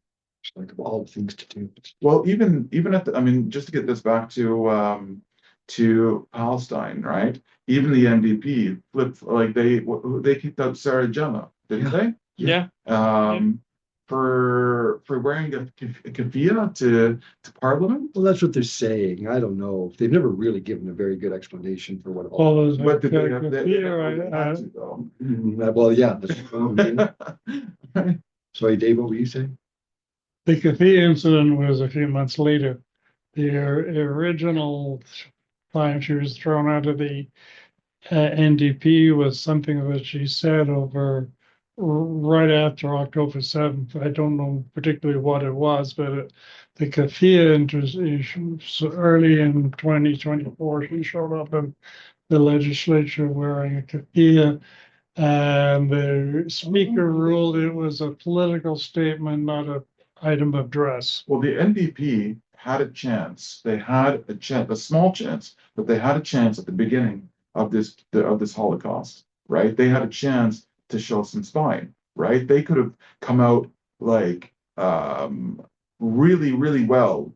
like of all the things to do. Well, even at the, I mean, just to get this back to Palestine, right? Even the NDP flipped, like they kicked out Sarah Gemma, didn't they? Yeah. For wearing a keffiyeh to Parliament. Well, that's what they're saying. I don't know. They've never really given a very good explanation for what it all. Well, there's What did they have? Well, yeah. Sorry, Dave, what were you saying? the keffiyeh incident was a few months later. The original time she was thrown out of the NDP was something that she said over right after October 7th. I don't know particularly what it was, but the keffiyeh so early in 2024, she showed up in the legislature wearing a keffiyeh, and the speaker ruled it was a political statement, not an item of dress. Well, the NDP had a chance. They had a chance, a small chance, but they had a chance at the beginning of this Holocaust, right? They had a chance to show some spine, right? They could have come out like really, really well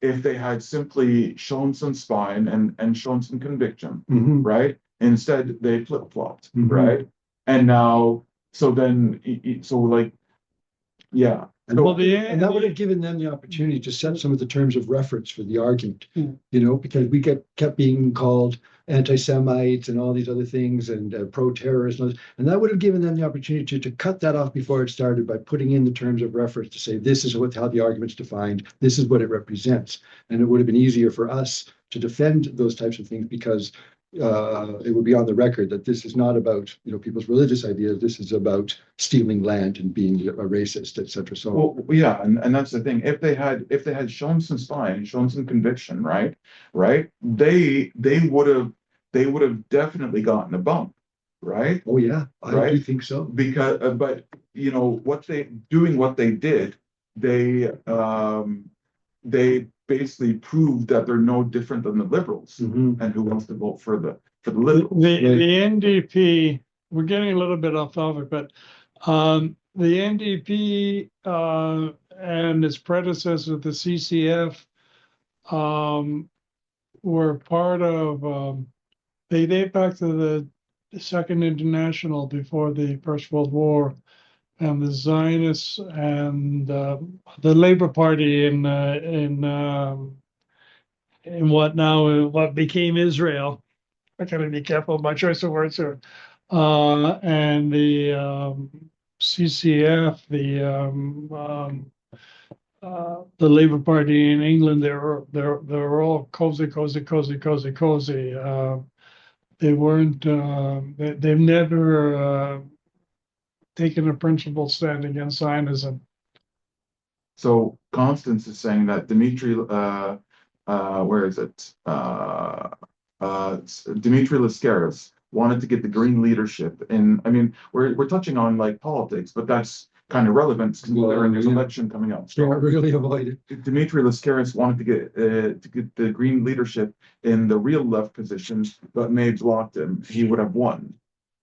if they had simply shown some spine and shown some conviction, right? Instead, they flip-flopped, right? And now, so like, yeah. Well, And that would have given them the opportunity to set some of the terms of reference for the argument, you know, because we kept being called anti-Semites and all these other things and pro-terrorists, and that would have given them the opportunity to cut that off before it started by putting in the terms of reference to say this is how the argument's defined, this is what it represents, and it would have been easier for us to defend those types of things because it would be on the record that this is not about, you know, people's religious ideas. This is about stealing land and being a racist, etc. So, well, yeah, and that's the thing. If they had shown some spine, shown some conviction, right, they would have definitely gotten a bump, right? oh yeah, I do think so. Because, but you know what they did, they basically proved that they're no different than the liberals, and who wants to vote for the liberals. The NDP, we're getting a little bit off topic, but the NDP and its predecessor, the CCF, were part of, they date back to the Second International before the First World War, and the Zionists and the Labor Party in what became Israel. I gotta be careful of my choice of words here. And the CCF, the Labor Party in England, they're all cozy. They weren't. They've never taken a principled stand against Zionism. So Constance is saying that Dmitry, where is it? Dmitry Lascaris wanted to get the green leadership, and I mean, we're touching on like politics, but that's kind of relevant because there's an election coming up. So really avoid it. Dmitry Lascaris wanted to get the green leadership in the real left positions, but May blocked him. He would have won,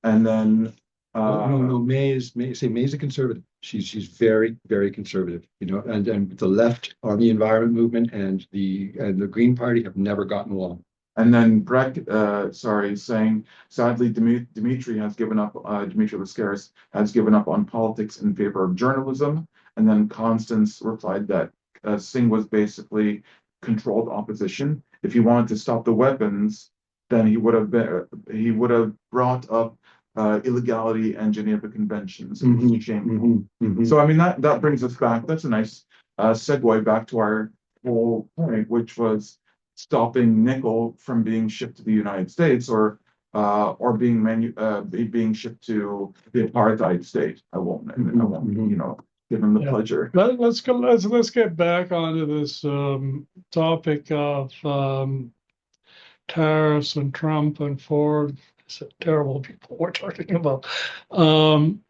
and then. No. May's a conservative. She's very, very conservative. You know, and the left on the environment movement and the Green Party have never gotten along. And then Greg, saying sadly Dmitry has given up. Dmitry Lascaris has given up on politics in favor of journalism. And then Constance replied that Singh was basically controlled opposition. If he wanted to stop the weapons, then he would have brought up illegality and Geneva Conventions. So I mean that brings us back. That's a nice segue back to our whole point, which was stopping nickel from being shipped to the United States or being shipped to the apartheid state. I won't you know, give them the pleasure. Let's get back onto this topic of tariffs and Trump and Ford. It's terrible people we're talking about. Um,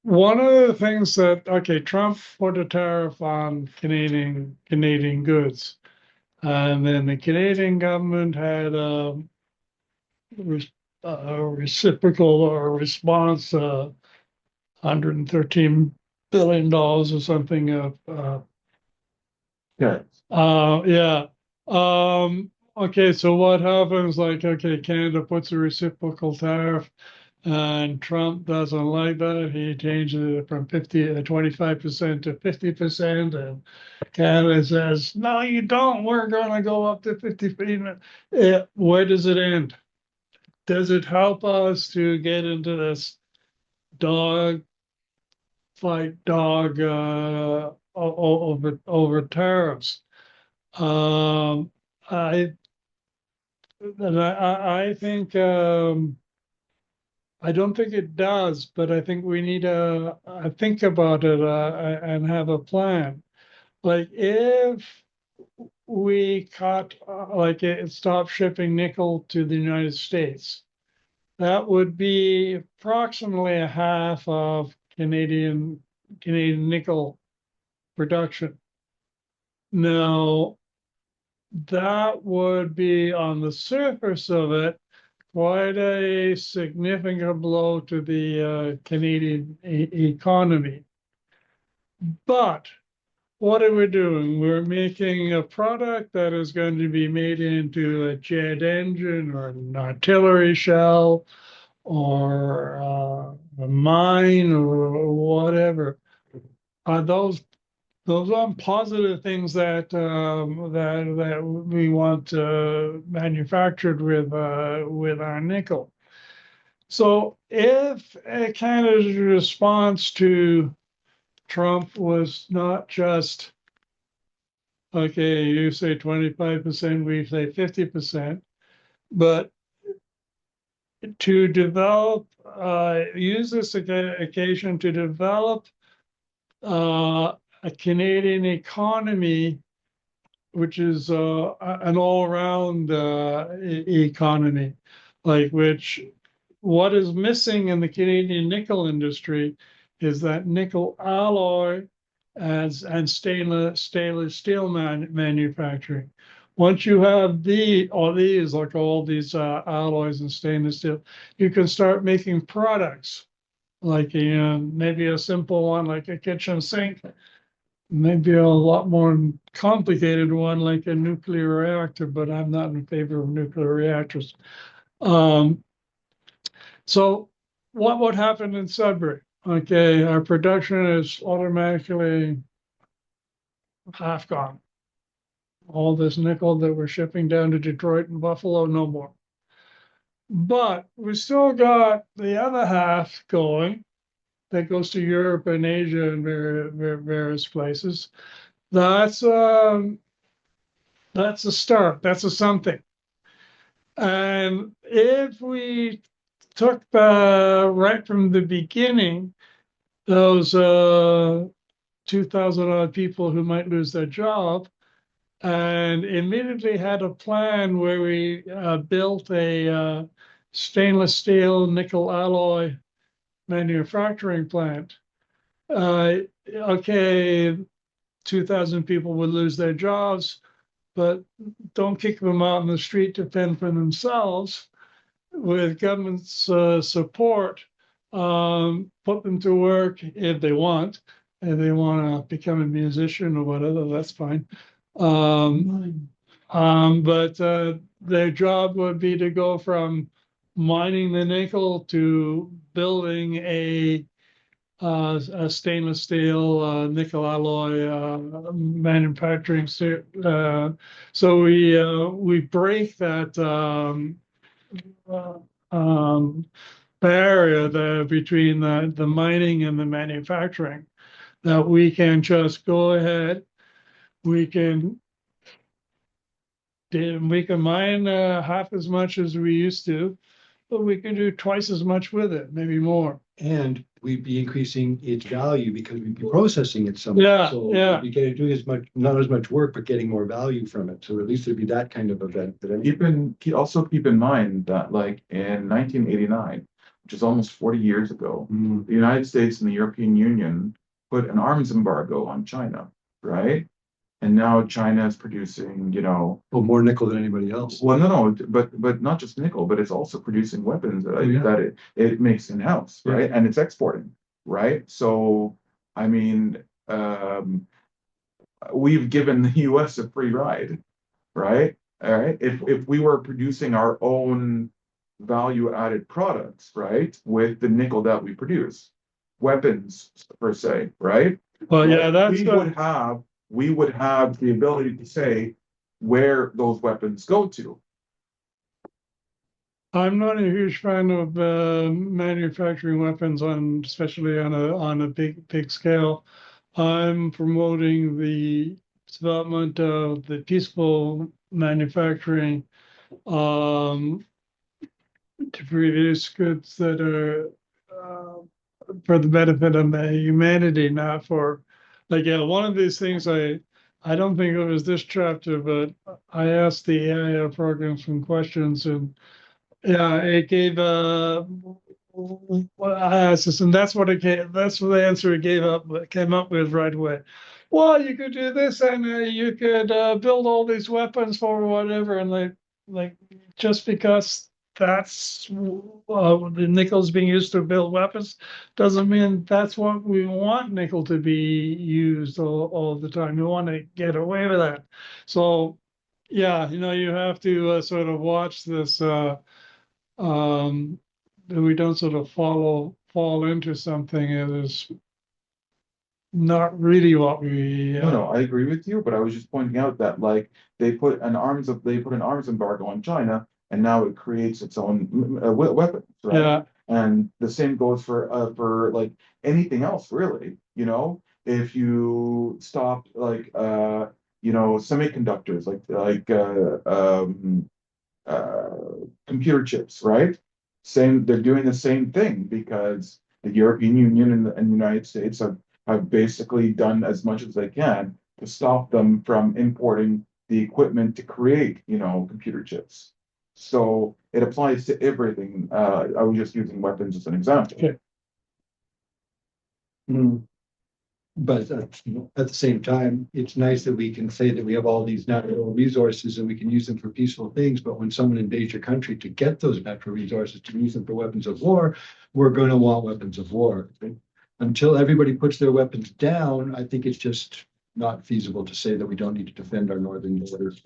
One of the things that, okay, Trump put a tariff on Canadian goods, and then the Canadian government had a reciprocal or response, $113 billion or something of Yeah, yeah. Okay, so what happens? Like, okay, Canada puts a reciprocal tariff, and Trump doesn't like that. He changes it from 25% to 50%, and Canada says, "No, you don't. We're going to go up to 50%." Where does it end? Does it help us to get into this dog fight, over tariffs? Um, I I think I don't think it does, but I think we need to think about it and have a plan. Like if we cut, stop shipping nickel to the United States, that would be approximately a half of Canadian nickel production. Now, that would be on the surface of it quite a significant blow to the Canadian economy. But what are we doing? We're making a product that is going to be made into a jet engine or an artillery shell or a mine or whatever. Are those are positive things that we want manufactured with our nickel. So if Canada's response to Trump was not just, okay, you say 25%, we say 50%, but to develop, use this occasion to develop a Canadian economy, which is an all-around economy, like which what is missing in the Canadian nickel industry is that nickel alloy and stainless steel manufacturing. Once you have these like all these alloys and stainless steel, you can start making products like maybe a simple one like a kitchen sink, maybe a lot more complicated one like a nuclear reactor, but I'm not in favor of nuclear reactors. So what would happen in Sudbury? Okay, our production is automatically half gone. All this nickel that we're shipping down to Detroit and Buffalo, no more. But we still got the other half going that goes to Europe and Asia and various places. That's a start. That's a something. And if we took right from the beginning, those 2,000 odd people who might lose their job, and immediately had a plan where we built a stainless steel nickel alloy manufacturing plant. Okay, 2,000 people would lose their jobs, but don't kick them out in the street to fend for themselves. With government's support, put them to work if they want. If they want to become a musician or whatever, that's fine. But their job would be to go from mining the nickel to building a stainless steel nickel alloy manufacturing. So we break that barrier between the mining and the manufacturing. That we can just go ahead. We can mine half as much as we used to, but we can do twice as much with it, maybe more. And we'd be increasing its value because we'd be processing it some. Yeah, So yeah. we'd be doing not as much work, but getting more value from it. So at least there'd be that kind of event. Also keep in mind that like in 1989, which is almost 40 years ago, the United States and the European Union put an arms embargo on China, right? And now China is producing, Well, more nickel than anybody else. well, no, but not just nickel, but it's also producing weapons that it makes in-house, right? And it's exporting, right? So, I mean, we've given the US a free ride, right? All right. If we were producing our own value-added products, right, with the nickel that we produce, weapons per se, right? Well, yeah, that's we would have the ability to say where those weapons go to. I'm not a huge fan of manufacturing weapons especially on a big scale. I'm promoting the development of the peaceful manufacturing to produce goods that are for the benefit of humanity, not for one of these things I don't think it was this chapter, but I asked the AI program some questions and yeah, it gave I asked this, and that's what it gave. That's the answer it came up with right away. Well, you could do this, and you could build all these weapons for whatever, and just because that's the nickel's being used to build weapons, doesn't mean that's what we want nickel to be used all the time. We want to get away with that. So, yeah, you have to sort of watch this. That we don't sort of fall into something that is not really what we. No, I agree with you, but I was just pointing out that like they put an arms embargo on China, and now it creates its own weapons, right? Yeah, And the same goes for like anything else, really. If you stop semiconductors, computer chips, right? They're doing the same thing because the European Union and the United States have basically done as much as they can to stop them from importing the equipment to create, computer chips. So it applies to everything. I was just using weapons as an example. Okay. But at the same time, it's nice that we can say that we have all these natural resources and we can use them for peaceful things. But when someone invades your country to get those natural resources to use them for weapons of war, we're going to want weapons of war. Until everybody puts their weapons down, I think it's just not feasible to say that we don't need to defend our northern borders.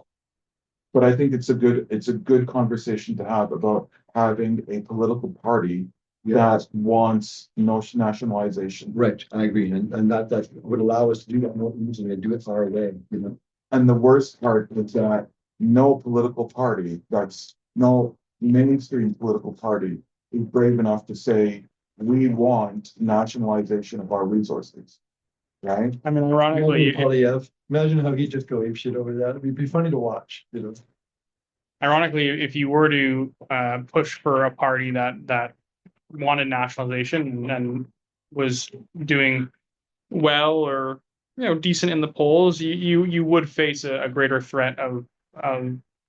But I think it's a good conversation to have about having a political party that wants nationalization. Right, I agree, and that would allow us to do that more easily and do it far away. And the worst part is that no mainstream political party is brave enough to say we want nationalization of our resources, right? I mean, ironically, Imagine how he'd just go ape shit over that. It'd be funny to watch. Ironically, if you were to push for a party that wanted nationalization and was doing well or decent in the polls, you would face a greater threat of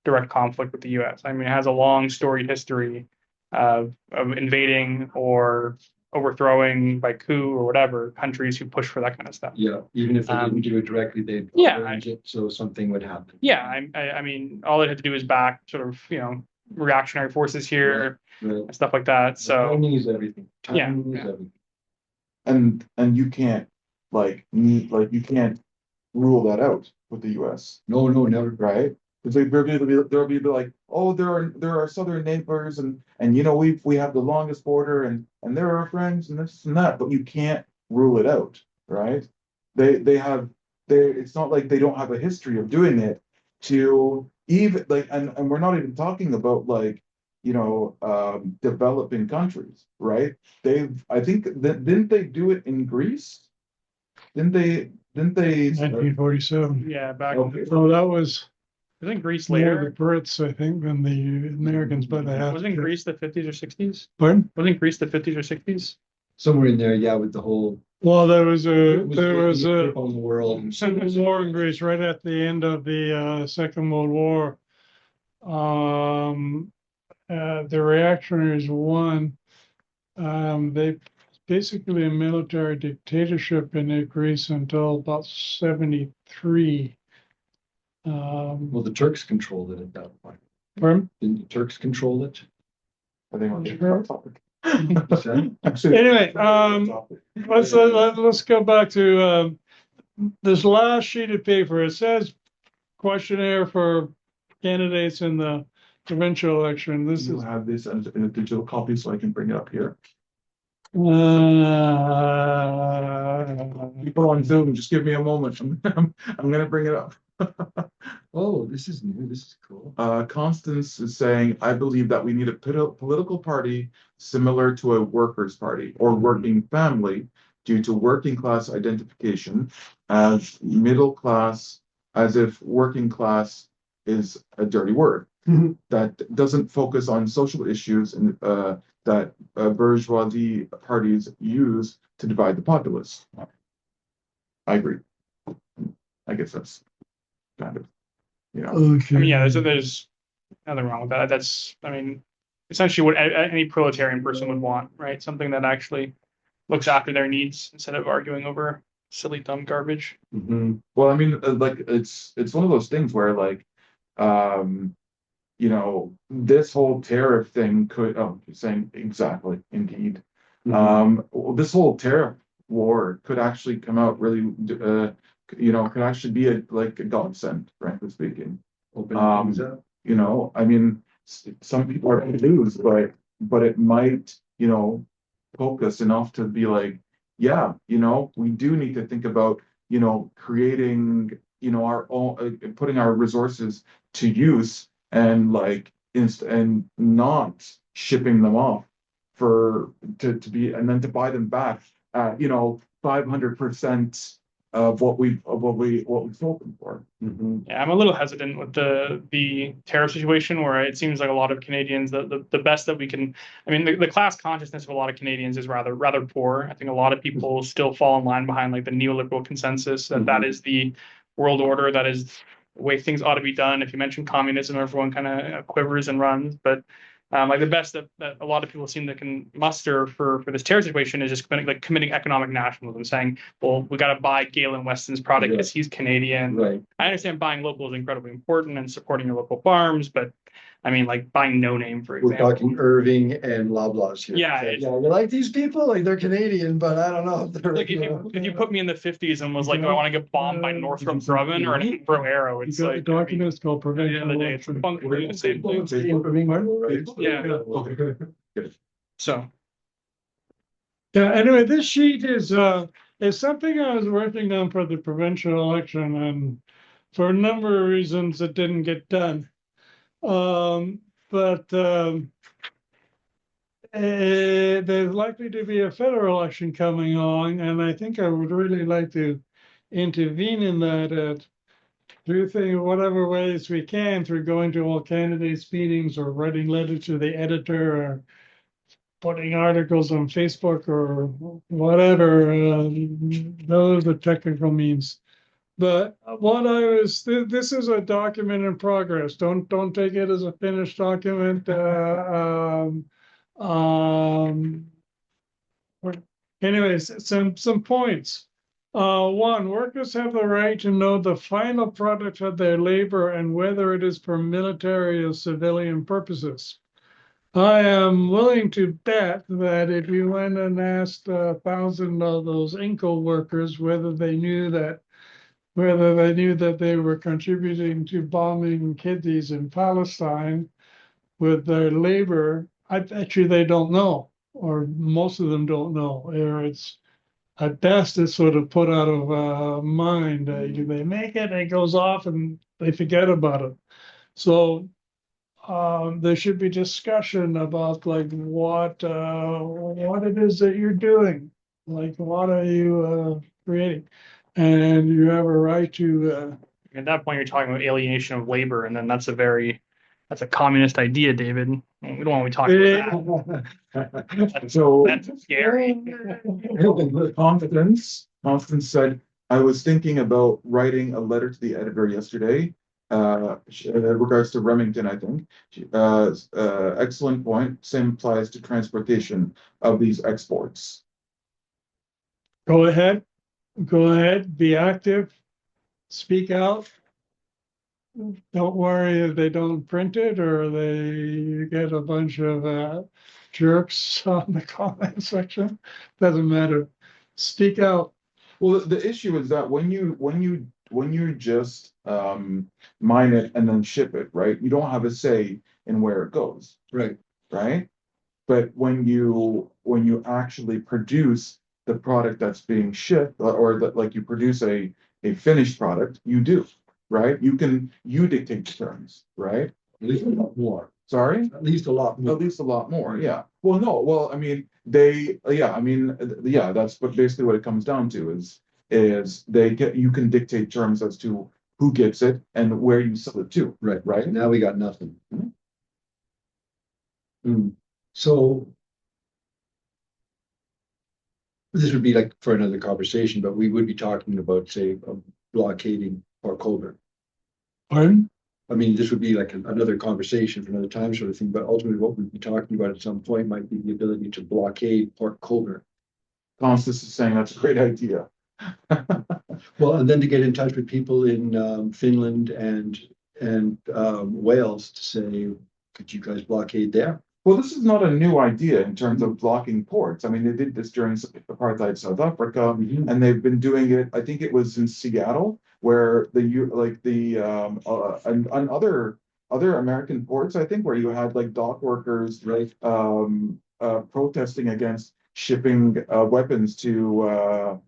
direct conflict with the U.S. I mean, it has a long storied history of invading or overthrowing by coup or whatever countries who push for that kind of stuff. Yeah, even if they didn't do it directly, they'd arrange it so something would happen. Yeah, I mean, all it had to do is back sort of reactionary forces here, and stuff like that. So timing is everything. Timing is everything. And you can't you can't rule that out with the U.S. No, never. Right? Because there'll be like, oh, there are southern neighbors, and we have the longest border, and they're our friends, and this and that, but you can't rule it out, right? It's not like they don't have a history of doing it to even and we're not even talking about developing countries, right? I think didn't they do it in Greece? Didn't they 1947. yeah, back So that was wasn't Greece more later? the Brits, I think, than the Americans, but they have. Wasn't Greece the 50s or 60s? Pardon? Wasn't Greece the 50s or 60s? Somewhere in there, yeah, with the whole. Well, there was It was a on the world. civil war in Greece right at the end of the Second World War. The reactionaries won. They basically a military dictatorship in Greece until about 73. Well, the Turks controlled it at that point. Pardon? Didn't the Turks control it? I think on Sure. the topic. Actually, Anyway, let's go back to this last sheet of paper. It says questionnaire for candidates in the provincial election. This You is have this in a digital copy so I can bring it up here. People on Zoom, just give me a moment. I'm gonna bring it up. oh, this is new. This is cool. Constance is saying, I believe that we need a political party similar to a workers' party or working family due to working class identification as middle class, as if working class is a dirty word that doesn't focus on social issues and that bourgeoisie parties use to divide the populace. I agree. I guess that's kind of, okay. I mean, yeah, there's nothing wrong with that. That's, I mean, essentially what any proletarian person would want, right? Something that actually looks after their needs instead of arguing over silly, dumb garbage. Mm-hmm. Well, I mean, like it's one of those things where like, this whole tariff thing could. Oh, you're saying exactly, indeed. This whole tariff war could actually come out really, could actually be a godsend, frankly speaking. Open things up. I mean, some people are going to lose, but it might, poke us enough to be like, yeah, we do need to think about, creating, our own, putting our resources to use and and not shipping them off to be and then to buy them back at 500% of what we sold them for. Yeah, I'm a little hesitant with the tariff situation where it seems like a lot of Canadians, the best that we can, I mean, the class consciousness of a lot of Canadians is rather poor. I think a lot of people still fall in line behind like the neoliberal consensus that is the world order, that is the way things ought to be done. If you mention communism, everyone kind of quivers and runs. But like the best that a lot of people seem to can muster for this terror situation is just committing economic nationalism, saying, well, we got to buy Galen Weston's product because he's Canadian. Right. I understand buying local is incredibly important and supporting your local farms, but I mean, like buying No Name, for We're example. talking Irving and Loblaws here. Yeah, You like these people? Like they're Canadian, but I don't know if they're. Like if you put me in the 50s and was like, do I want to get bombed by Northrop Grumman or an Avro Arrow? It's You got like the documents called at the end of the day, it's functionally the same thing. Yeah. So Yeah, anyway, this sheet is something I was working on for the provincial election, and for a number of reasons it didn't get done. But there's likely to be a federal election coming along, and I think I would really like to intervene in that through whatever ways we can, through going to all candidates' meetings or writing letters to the editor or putting articles on Facebook or whatever. Those are technical means. But this is a document in progress. Don't take it as a finished document. Anyways, some points. One, workers have the right to know the final product of their labor and whether it is for military or civilian purposes. I am willing to bet that if you went and asked 1,000 of those Inco workers whether they knew that they were contributing to bombing kiddies in Palestine with their labor, I bet you they don't know, or most of them don't know. Or it's at best it's sort of put out of mind. They make it, it goes off, and they forget about it. So there should be discussion about like what it is that you're doing, like what are you creating, and you have a right to. at that point, you're talking about alienation of labor, and then that's a very that's a communist idea, David. We don't want to be talking about that. So. That's scary. Constance said, I was thinking about writing a letter to the editor yesterday, in regards to Remington, I think. Excellent point. Same applies to transportation of these exports. Go ahead, be active, speak out. Don't worry if they don't print it or they get a bunch of jerks on the comment section. Doesn't matter. Speak out. Well, the issue is that when you just mine it and then ship it, right? You don't have a say in where it goes, Right. right? But when you actually produce the product that's being shipped, or that like you produce a finished product, you do, right? You dictate the terms, right? At least a lot more. Sorry? At least a lot more. At least a lot more, yeah. Well, no, well, I mean, that's basically what it comes down to is you can dictate terms as to who gets it and where you sell it to. Right. Right. Now we got nothing. So this would be like for another conversation, but we would be talking about, say, blockading Port Colborne. Pardon? I mean, this would be like another conversation for another time sort of thing, but ultimately what we'd be talking about at some point might be the ability to blockade Port Colborne. Constance is saying that's a great idea. Well, and then to get in touch with people in Finland and Wales to say, could you guys blockade there? Well, this is not a new idea in terms of blocking ports. I mean, they did this during apartheid South Africa, and they've been doing it. I think it was in Seattle, where and other American ports, I think, where you had like dock workers, Right. Protesting against shipping weapons to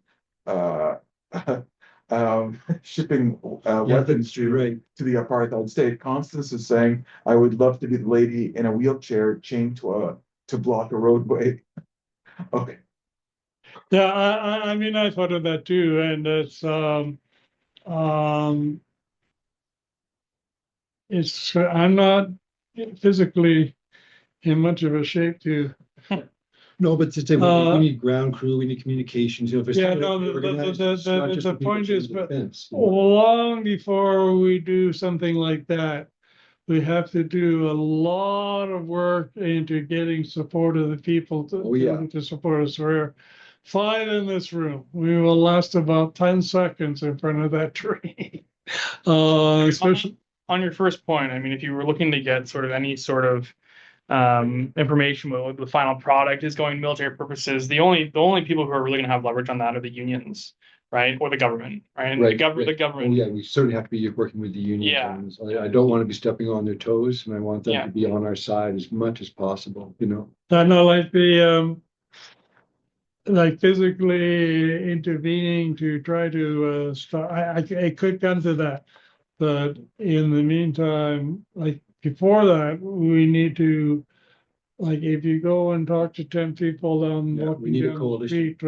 shipping weapons to the apartheid state. Constance is saying, I would love to be the lady in a wheelchair chained to block a roadway. Okay. Yeah, I mean, I thought of that too, and it's I'm not physically in much of a shape to. No, but to say we need ground crew, we need communications. You know, if it's Yeah, not no, organized, it's not just the people point is, chasing the but fence, you know? long before we do something like that, we have to do a lot of work into getting support of the people to support us. We're fine in this room. We will last about 10 seconds in front of that tree. Especially on your first point, I mean, if you were looking to get sort of any sort of information with the final product is going military purposes, the only people who are really going to have leverage on that are the unions, right, or the government, right? And the government. Oh, yeah, we certainly have to be working with the unions. Yeah. I don't want to be stepping on their toes, and I want them to be on our side as much as possible. You know. I know, like the like physically intervening to try to stop. I could come to that, but in the meantime, like before that, we need to, like, if you go and talk to 10 people we need a down the coalition. street,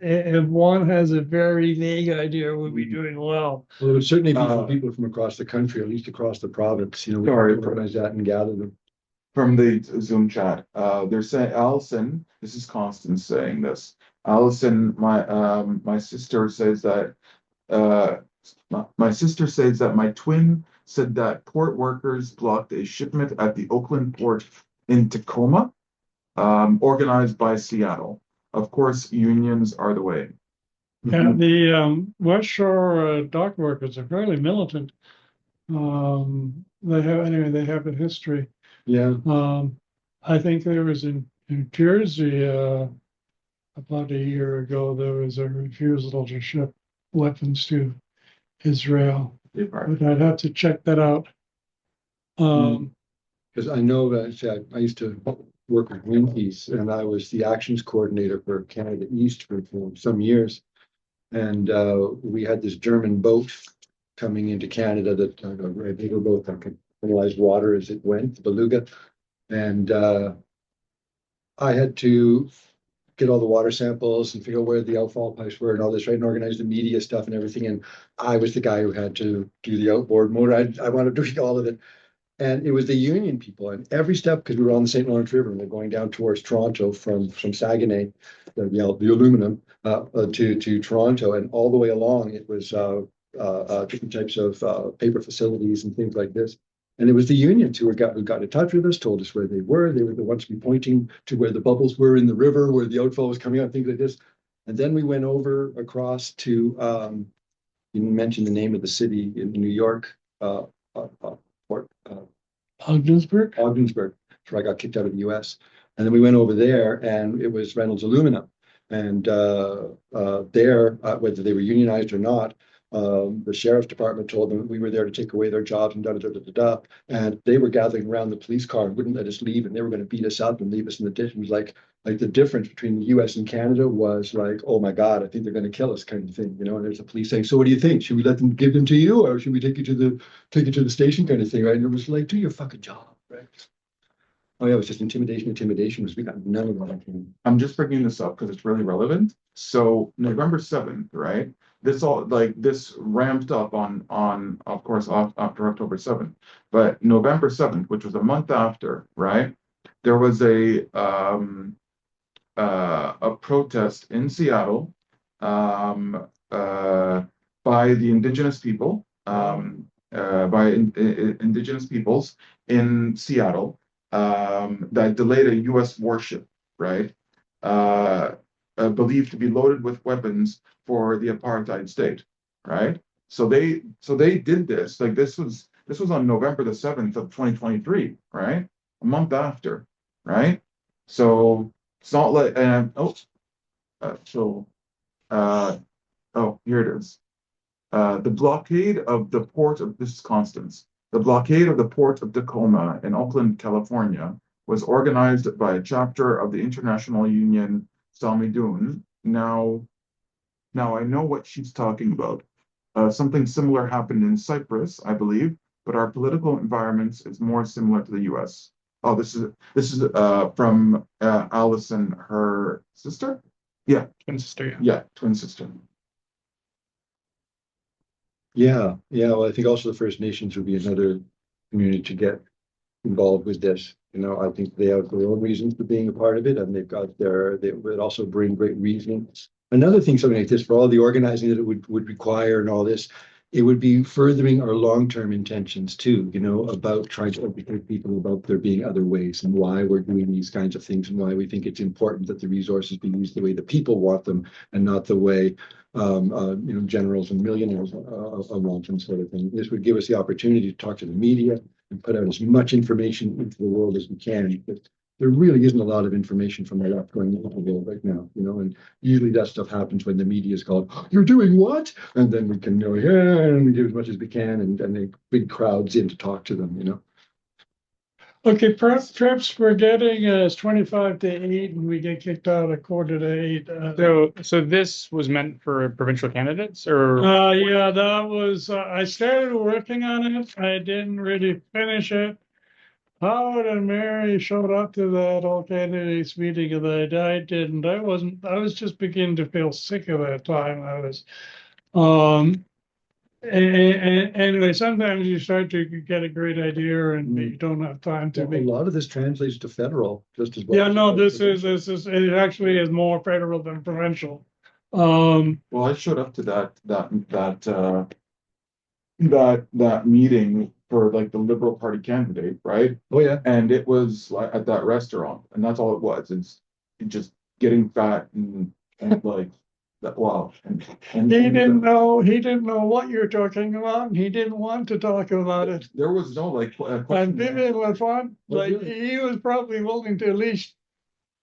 if one has a very vague idea, we'll be doing well. Well, it would certainly be for people from across the country, at least across the province. You know, we can organize that and gather them. From the Zoom chat, they're saying, Allison, this is Constance saying this. Allison, my sister says that my twin said that port workers blocked a shipment at the Oakland port in Tacoma, organized by Seattle. Of course, unions are the way. And the West Shore dock workers are fairly militant. They have a history. Yeah. I think there was in New Jersey about a year ago, there was a refusal to ship weapons to Israel. But I'd have to check that out. Because I know that I used to work with Greenpeace, and I was the actions coordinator for Canada East for some years. And we had this German boat coming into Canada that a very big boat that could analyze water as it went, the Beluga. And I had to get all the water samples and figure out where the outfall pipes were and all this, right, and organize the media stuff and everything. And I was the guy who had to do the outboard motor. I wanted to do all of it. And it was the Union people, and every step, because we were on the St. Lawrence River, and we're going down towards Toronto from Saguenay, the aluminum, to Toronto, and all the way along, it was different types of paper facilities and things like this. And it was the unions who got in touch with us, told us where they were. They were the ones to be pointing to where the bubbles were in the river, where the outflow was coming out, things like this. And then we went over across to, you mentioned the name of the city in New York, Ogdensburg. Ogdensburg, where I got kicked out of the US. And then we went over there and it was Reynolds Aluminum. And there, whether they were unionized or not, the sheriff's department told them we were there to take away their jobs and and they were gathering around the police car and wouldn't let us leave, and they were going to beat us up and leave us in the ditch. It was like the difference between the US and Canada was like, oh my God, I think they're going to kill us kind of thing, And there's the police saying, so what do you think? Should we let them give them to you, or should we take you to the station kind of thing, right? And it was like, do your fucking job, right? Oh yeah, it was just intimidation. We got none of that. I'm just bringing this up because it's really relevant. So November 7th, right? This ramped up on of course after October 7th, but November 7th, which was a month after, right? There was a protest in Seattle by the indigenous people, indigenous peoples in Seattle, that delayed a U.S. warship, right? Believed to be loaded with weapons for the apartheid state, right? So they did this. Like this was on November the 7th of 2023, right? A month after, right? So it's not like here it is. The blockade of the port of this is Constance. The blockade of the port of Tacoma in Oakland, California, was organized by a chapter of the International Union Salmidun. Now I know what she's talking about. Something similar happened in Cyprus, I believe, but our political environment is more similar to the U.S. Oh, this is from Allison, her sister. Yeah, Twin sister. yeah, twin sister. Yeah. Well, I think also the First Nations would be another community to get involved with this. I think they have their own reasons for being a part of it, and they would also bring great reasons. Another thing, something like this, for all the organizing that it would require and all this, it would be furthering our long-term intentions too, about trying to educate people about there being other ways and why we're doing these kinds of things and why we think it's important that the resources be used the way the people want them and not the way generals and millionaires want them, sort of thing. This would give us the opportunity to talk to the media and put out as much information into the world as we can. But there really isn't a lot of information from the left going into the world right now, and usually that stuff happens when the media is called, you're doing what? And then we can go, yeah, and we do as much as we can and make big crowds in to talk to them, Okay, trips we're getting is 25 to 8, and we get kicked out at 7:45. So this was meant for provincial candidates, or Yeah, that was. I started working on it. I didn't really finish it. Howard and Mary showed up to that all candidates meeting, and I didn't. I wasn't. I was just beginning to feel sick at that time. Anyway, sometimes you start to get a great idea and you don't have time to A lot of this translates to federal just as well. Yeah, no, it actually is more federal than provincial. Well, I showed up to that meeting for like the Liberal Party candidate, right? Oh yeah. And it was like at that restaurant, and that's all it was. It's just getting fat and like that. Wow. And he didn't know what you're talking about, and he didn't want to talk about it. There was no like And question. Vivian Lafont, really? he was probably willing to at least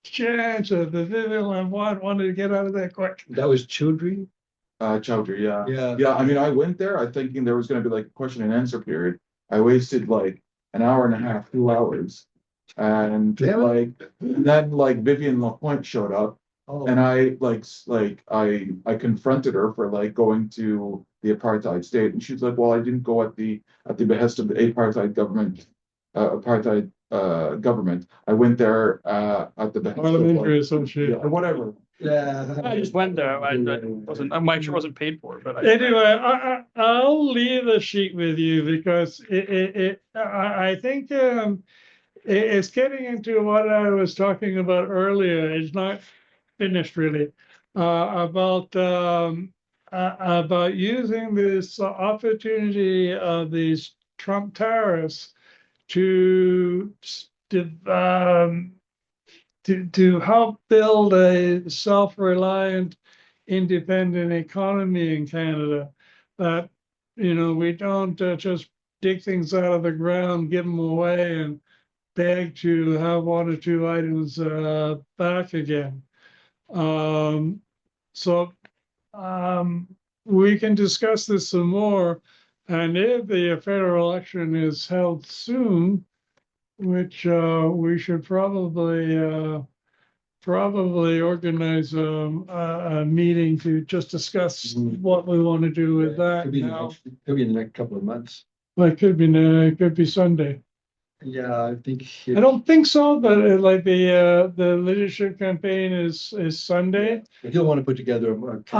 chance it. The Vivian Lafont wanted to get out of there quick. That was Childry. Chowdhury, yeah. Yeah. I mean, I went there, thinking there was going to be like a question and answer period. I wasted like an hour and a half, 2 hours, and then Vivian Lapointe showed up, and I confronted her for like going to the apartheid state, and she's like, "Well, I didn't go at the behest of the apartheid government, government. I went there at the behest Parliamentary of Association. whatever." Yeah. I just went there. I wasn't. I'm sure wasn't paid for, but Anyway, I'll leave a sheet with you because I think it's getting into what I was talking about earlier. It's not finished really, about using this opportunity of these Trump tariffs to um, to help build a self-reliant, independent economy in Canada. That we don't just dig things out of the ground, give them away, and beg to have one or two items back again. So we can discuss this some more. And if the federal election is held soon, which we should probably organize a meeting to just discuss what we want to do with that. Could be in the next couple of months. Well, it could be Sunday. Yeah, I think. I don't think so, but like the leadership campaign is Sunday. If you'll want to put together a. But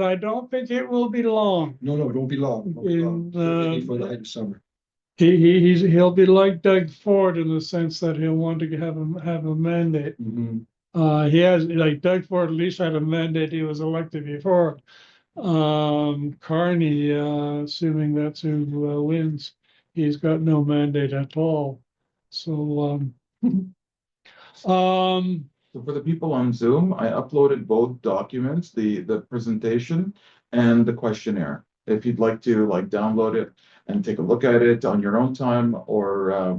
I don't think it will be long. No, it won't be long. Before the height of summer. He'll be like Doug Ford in the sense that he'll want to have a mandate. He has, like Doug Ford at least had a mandate. He was elected before. Carney, assuming that's who wins, he's got no mandate at all. So So for the people on Zoom, I uploaded both documents, the presentation and the questionnaire. If you'd like to download it and take a look at it on your own time, or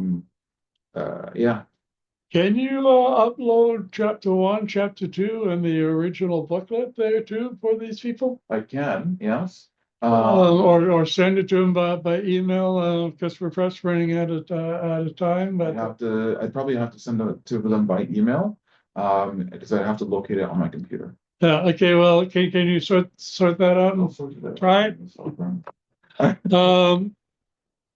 yeah. Can you upload chapter 1, chapter 2, and the original booklet there too for these people? I can, yes. Or send it to them by email because we're press running out of time. But I'd probably have to send it to them by email because I have to locate it on my computer. Yeah. Okay. Well, can you sort that out and try it?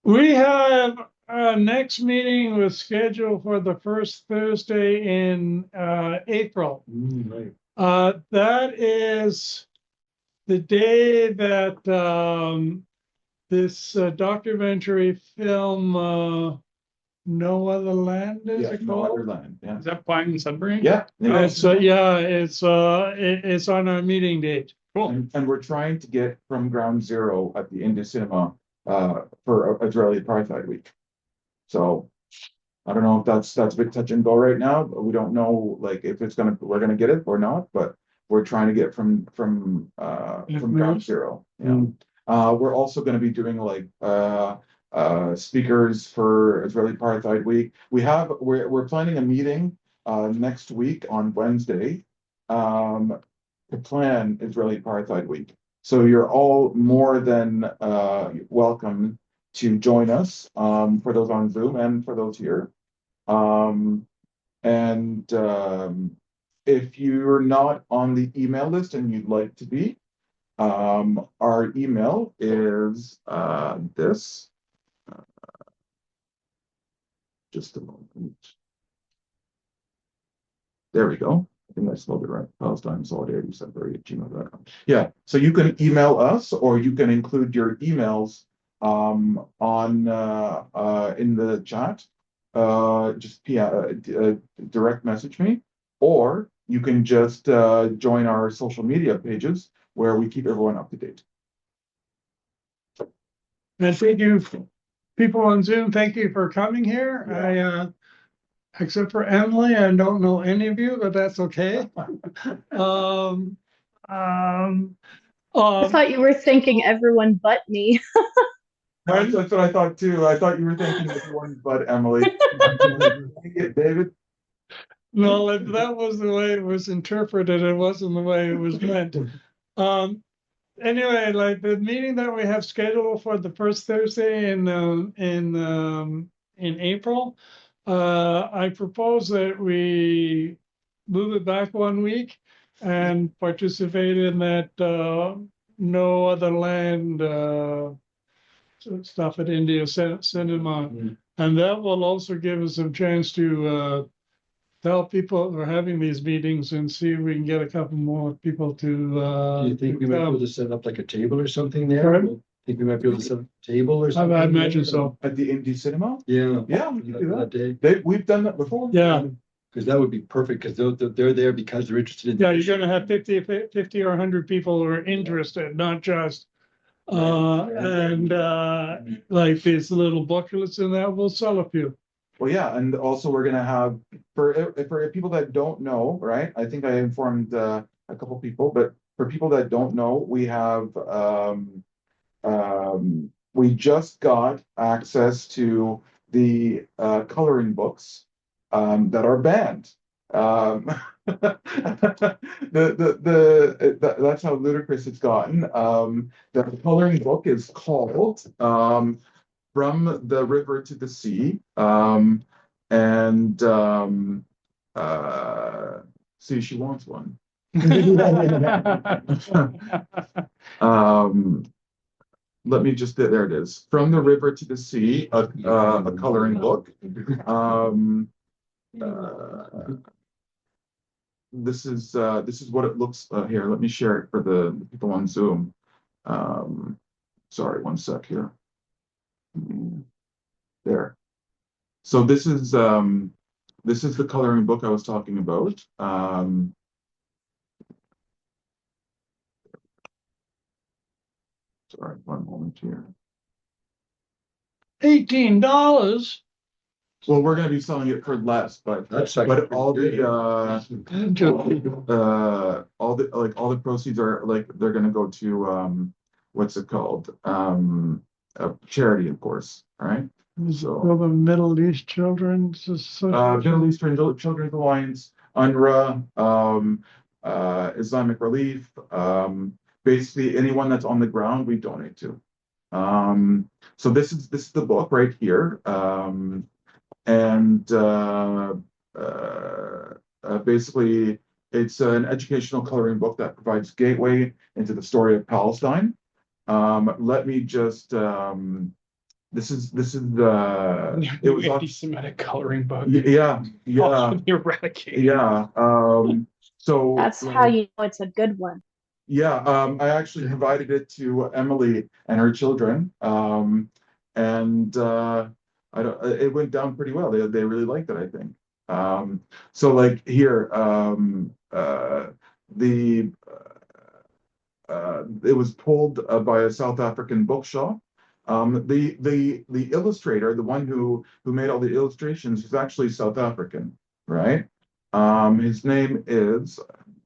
We have our next meeting was scheduled for the first Thursday in April. Right. That is the day that this documentary film No Other Land is Yeah, it No called? Other Land. Yeah. is that playing in Sudbury? Yeah. It's it's on our meeting date. Cool. And we're trying to get from ground zero at the Indie Cinema for Israeli Apartheid Week. So I don't know if that's a bit touch and go right now, but we don't know if we're gonna get it or not, but we're trying to get from ground zero. Yeah. We're also gonna be doing speakers for Israeli Apartheid Week. We're planning a meeting next week on Wednesday to plan Israeli Apartheid Week. So you're all more than welcome to join us for those on Zoom and for those here. If you're not on the email list and you'd like to be, our email is this. Just a moment. There we go. I think I spelled it right. Palestine Solidarity Sudbury @gmail.com. Yeah. So you can email us, or you can include your emails on in the chat. Just direct message me, or you can just join our social media pages where we keep everyone up to date. And thank you, people on Zoom. Thank you for coming here. Yeah. Except for Emily, I don't know any of you, but that's okay. I thought you were thanking everyone but me. That's what I thought too. I thought you were thinking everyone but Emily. David? No, if that was the way it was interpreted, it wasn't the way it was meant. Anyway, the meeting that we have scheduled for the first Thursday in April, I propose that we move it back 1 week and participate in that No Other Land stuff at India Cinema. And that will also give us some chance to tell people we're having these meetings and see if we can get a couple more people to, Do you think we might be able to set up like a table or something there? Pardon? Think we might be able to set up a table or something? I imagine there? so. At the MD Cinema? Yeah. Yeah, we can do That that. day. We've done that before. Yeah, Because that would be perfect, because they're there because they're interested in. yeah, you're gonna have 50 or 100 people who are interested, not just, like these little booklets and that, we'll sell a few. Well, yeah, and also we're gonna have, for people that don't know, right? I think I informed a couple people, but for people that don't know, we have we just got access to the coloring books that are banned. That's how ludicrous it's gotten. The coloring book is called From the River to the Sea. See, she wants one. Let me just, there it is. From the River to the Sea, a coloring book. This is what it looks here. Let me share it for the people on Zoom. Sorry, one sec here. There. So this is the coloring book I was talking about. Sorry, one moment here. $18. Well, we're going to be selling it for less, but all the all the proceeds are like they're going to go to what's it called, charity, of course, right? So the Middle East Children's Middle Eastern Children's Alliance, UNRWA, Islamic Relief, basically anyone that's on the ground we donate to. So this is the book right here. Basically, it's an educational coloring book that provides gateway into the story of Palestine. Let me just this is the it was anti-Semitic coloring book. Yeah. Eradicate. Yeah. So That's how you know it's a good one. Yeah, I actually provided it to Emily and her children. It went down pretty well. They really liked it, I think. So like here, it was pulled by a South African bookshop. The illustrator, the one who made all the illustrations, is actually South African, right? His name is,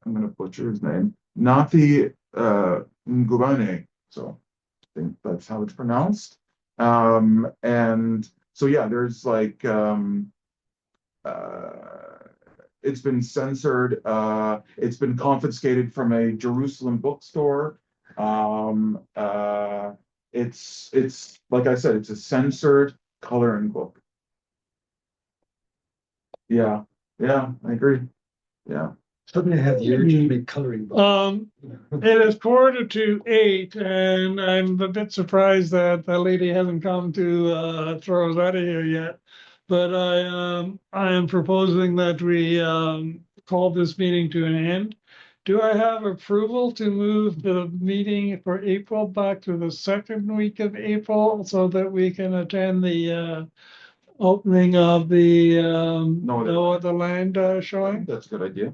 I'm gonna butcher his name, Nathi Ngubane. So I think that's how it's pronounced. And so yeah, there's like it's been censored, it's been confiscated from a Jerusalem bookstore. It's like I said, it's a censored coloring book. Yeah, I agree. Yeah. Something to have the urge to make coloring books. It is 7:45, and I'm a bit surprised that the lady hasn't come to throw us out of here yet. But I am proposing that we call this meeting to an end. Do I have approval to move the meeting for April back to the second week of April so that we can attend the opening of the the land showing? That's a good idea.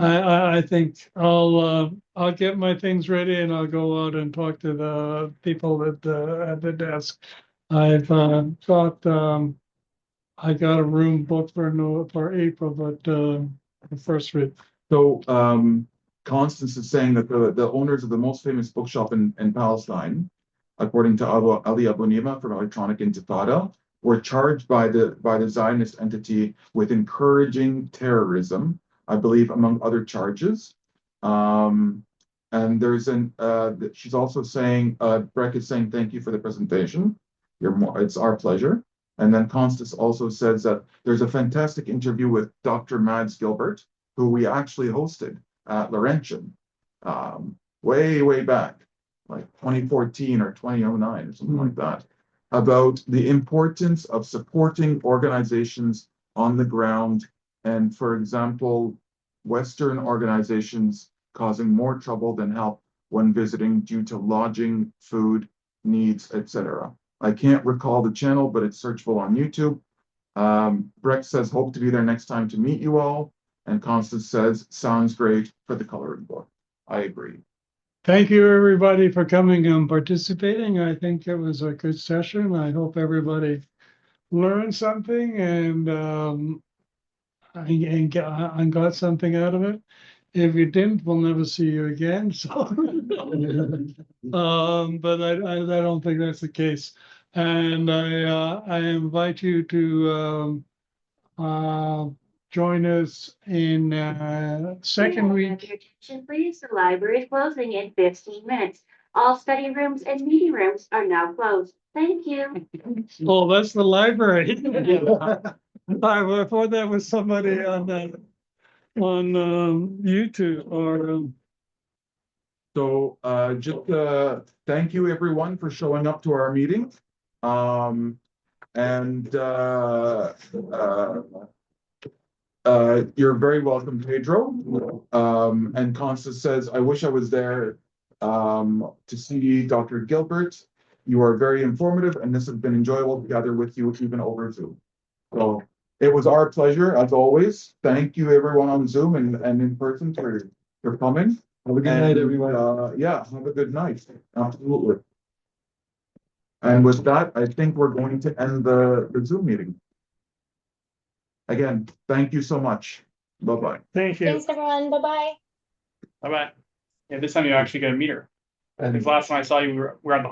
I think I'll get my things ready and I'll go out and talk to the people at the desk. I've got I got a room booked for April, but the first week. So Constance is saying that the owners of the most famous bookshop in Palestine, according to Ali Abu Nima from Electronic Intifada, were charged by the Zionist entity with encouraging terrorism, I believe, among other charges. And there's she's also saying, Breck is saying, thank you for the presentation. It's our pleasure. And then Constance also says that there's a fantastic interview with Dr. Mads Gilbert, who we actually hosted at Laurentian, way back, like 2014 or 2009 or something like that, about the importance of supporting organizations on the ground And for example, Western organizations causing more trouble than help when visiting due to lodging, food, needs, etc. I can't recall the channel, but it's searchable on YouTube. Breck says, hope to be there next time to meet you all. And Constance says, sounds great for the coloring book. I agree. Thank you, everybody, for coming and participating. I think it was a good session. I hope everybody learned something and got something out of it. If you didn't, we'll never see you again. So, but I don't think that's the case. And I invite you to join us in second week. Your attention, please. The library is closing in 15 minutes. All study rooms and meeting rooms are now closed. Thank you. Oh, that's the library. I thought that was somebody on YouTube or. So just thank you everyone for showing up to our meeting. You're very welcome, Pedro. And Constance says, I wish I was there to see Dr. Gilbert. You are very informative, and this has been enjoyable together with you, even over Zoom. So it was our pleasure, as always. Thank you, everyone on Zoom and in person for coming. Have a good night, everyone. Yeah, have a good night. Absolutely. And with that, I think we're going to end the Zoom meeting. Again, thank you so much. Bye-bye. Thank you. Thanks, everyone. Bye-bye. Bye bye. Yeah, this time you actually get a meter. Because last time I saw you, we were at the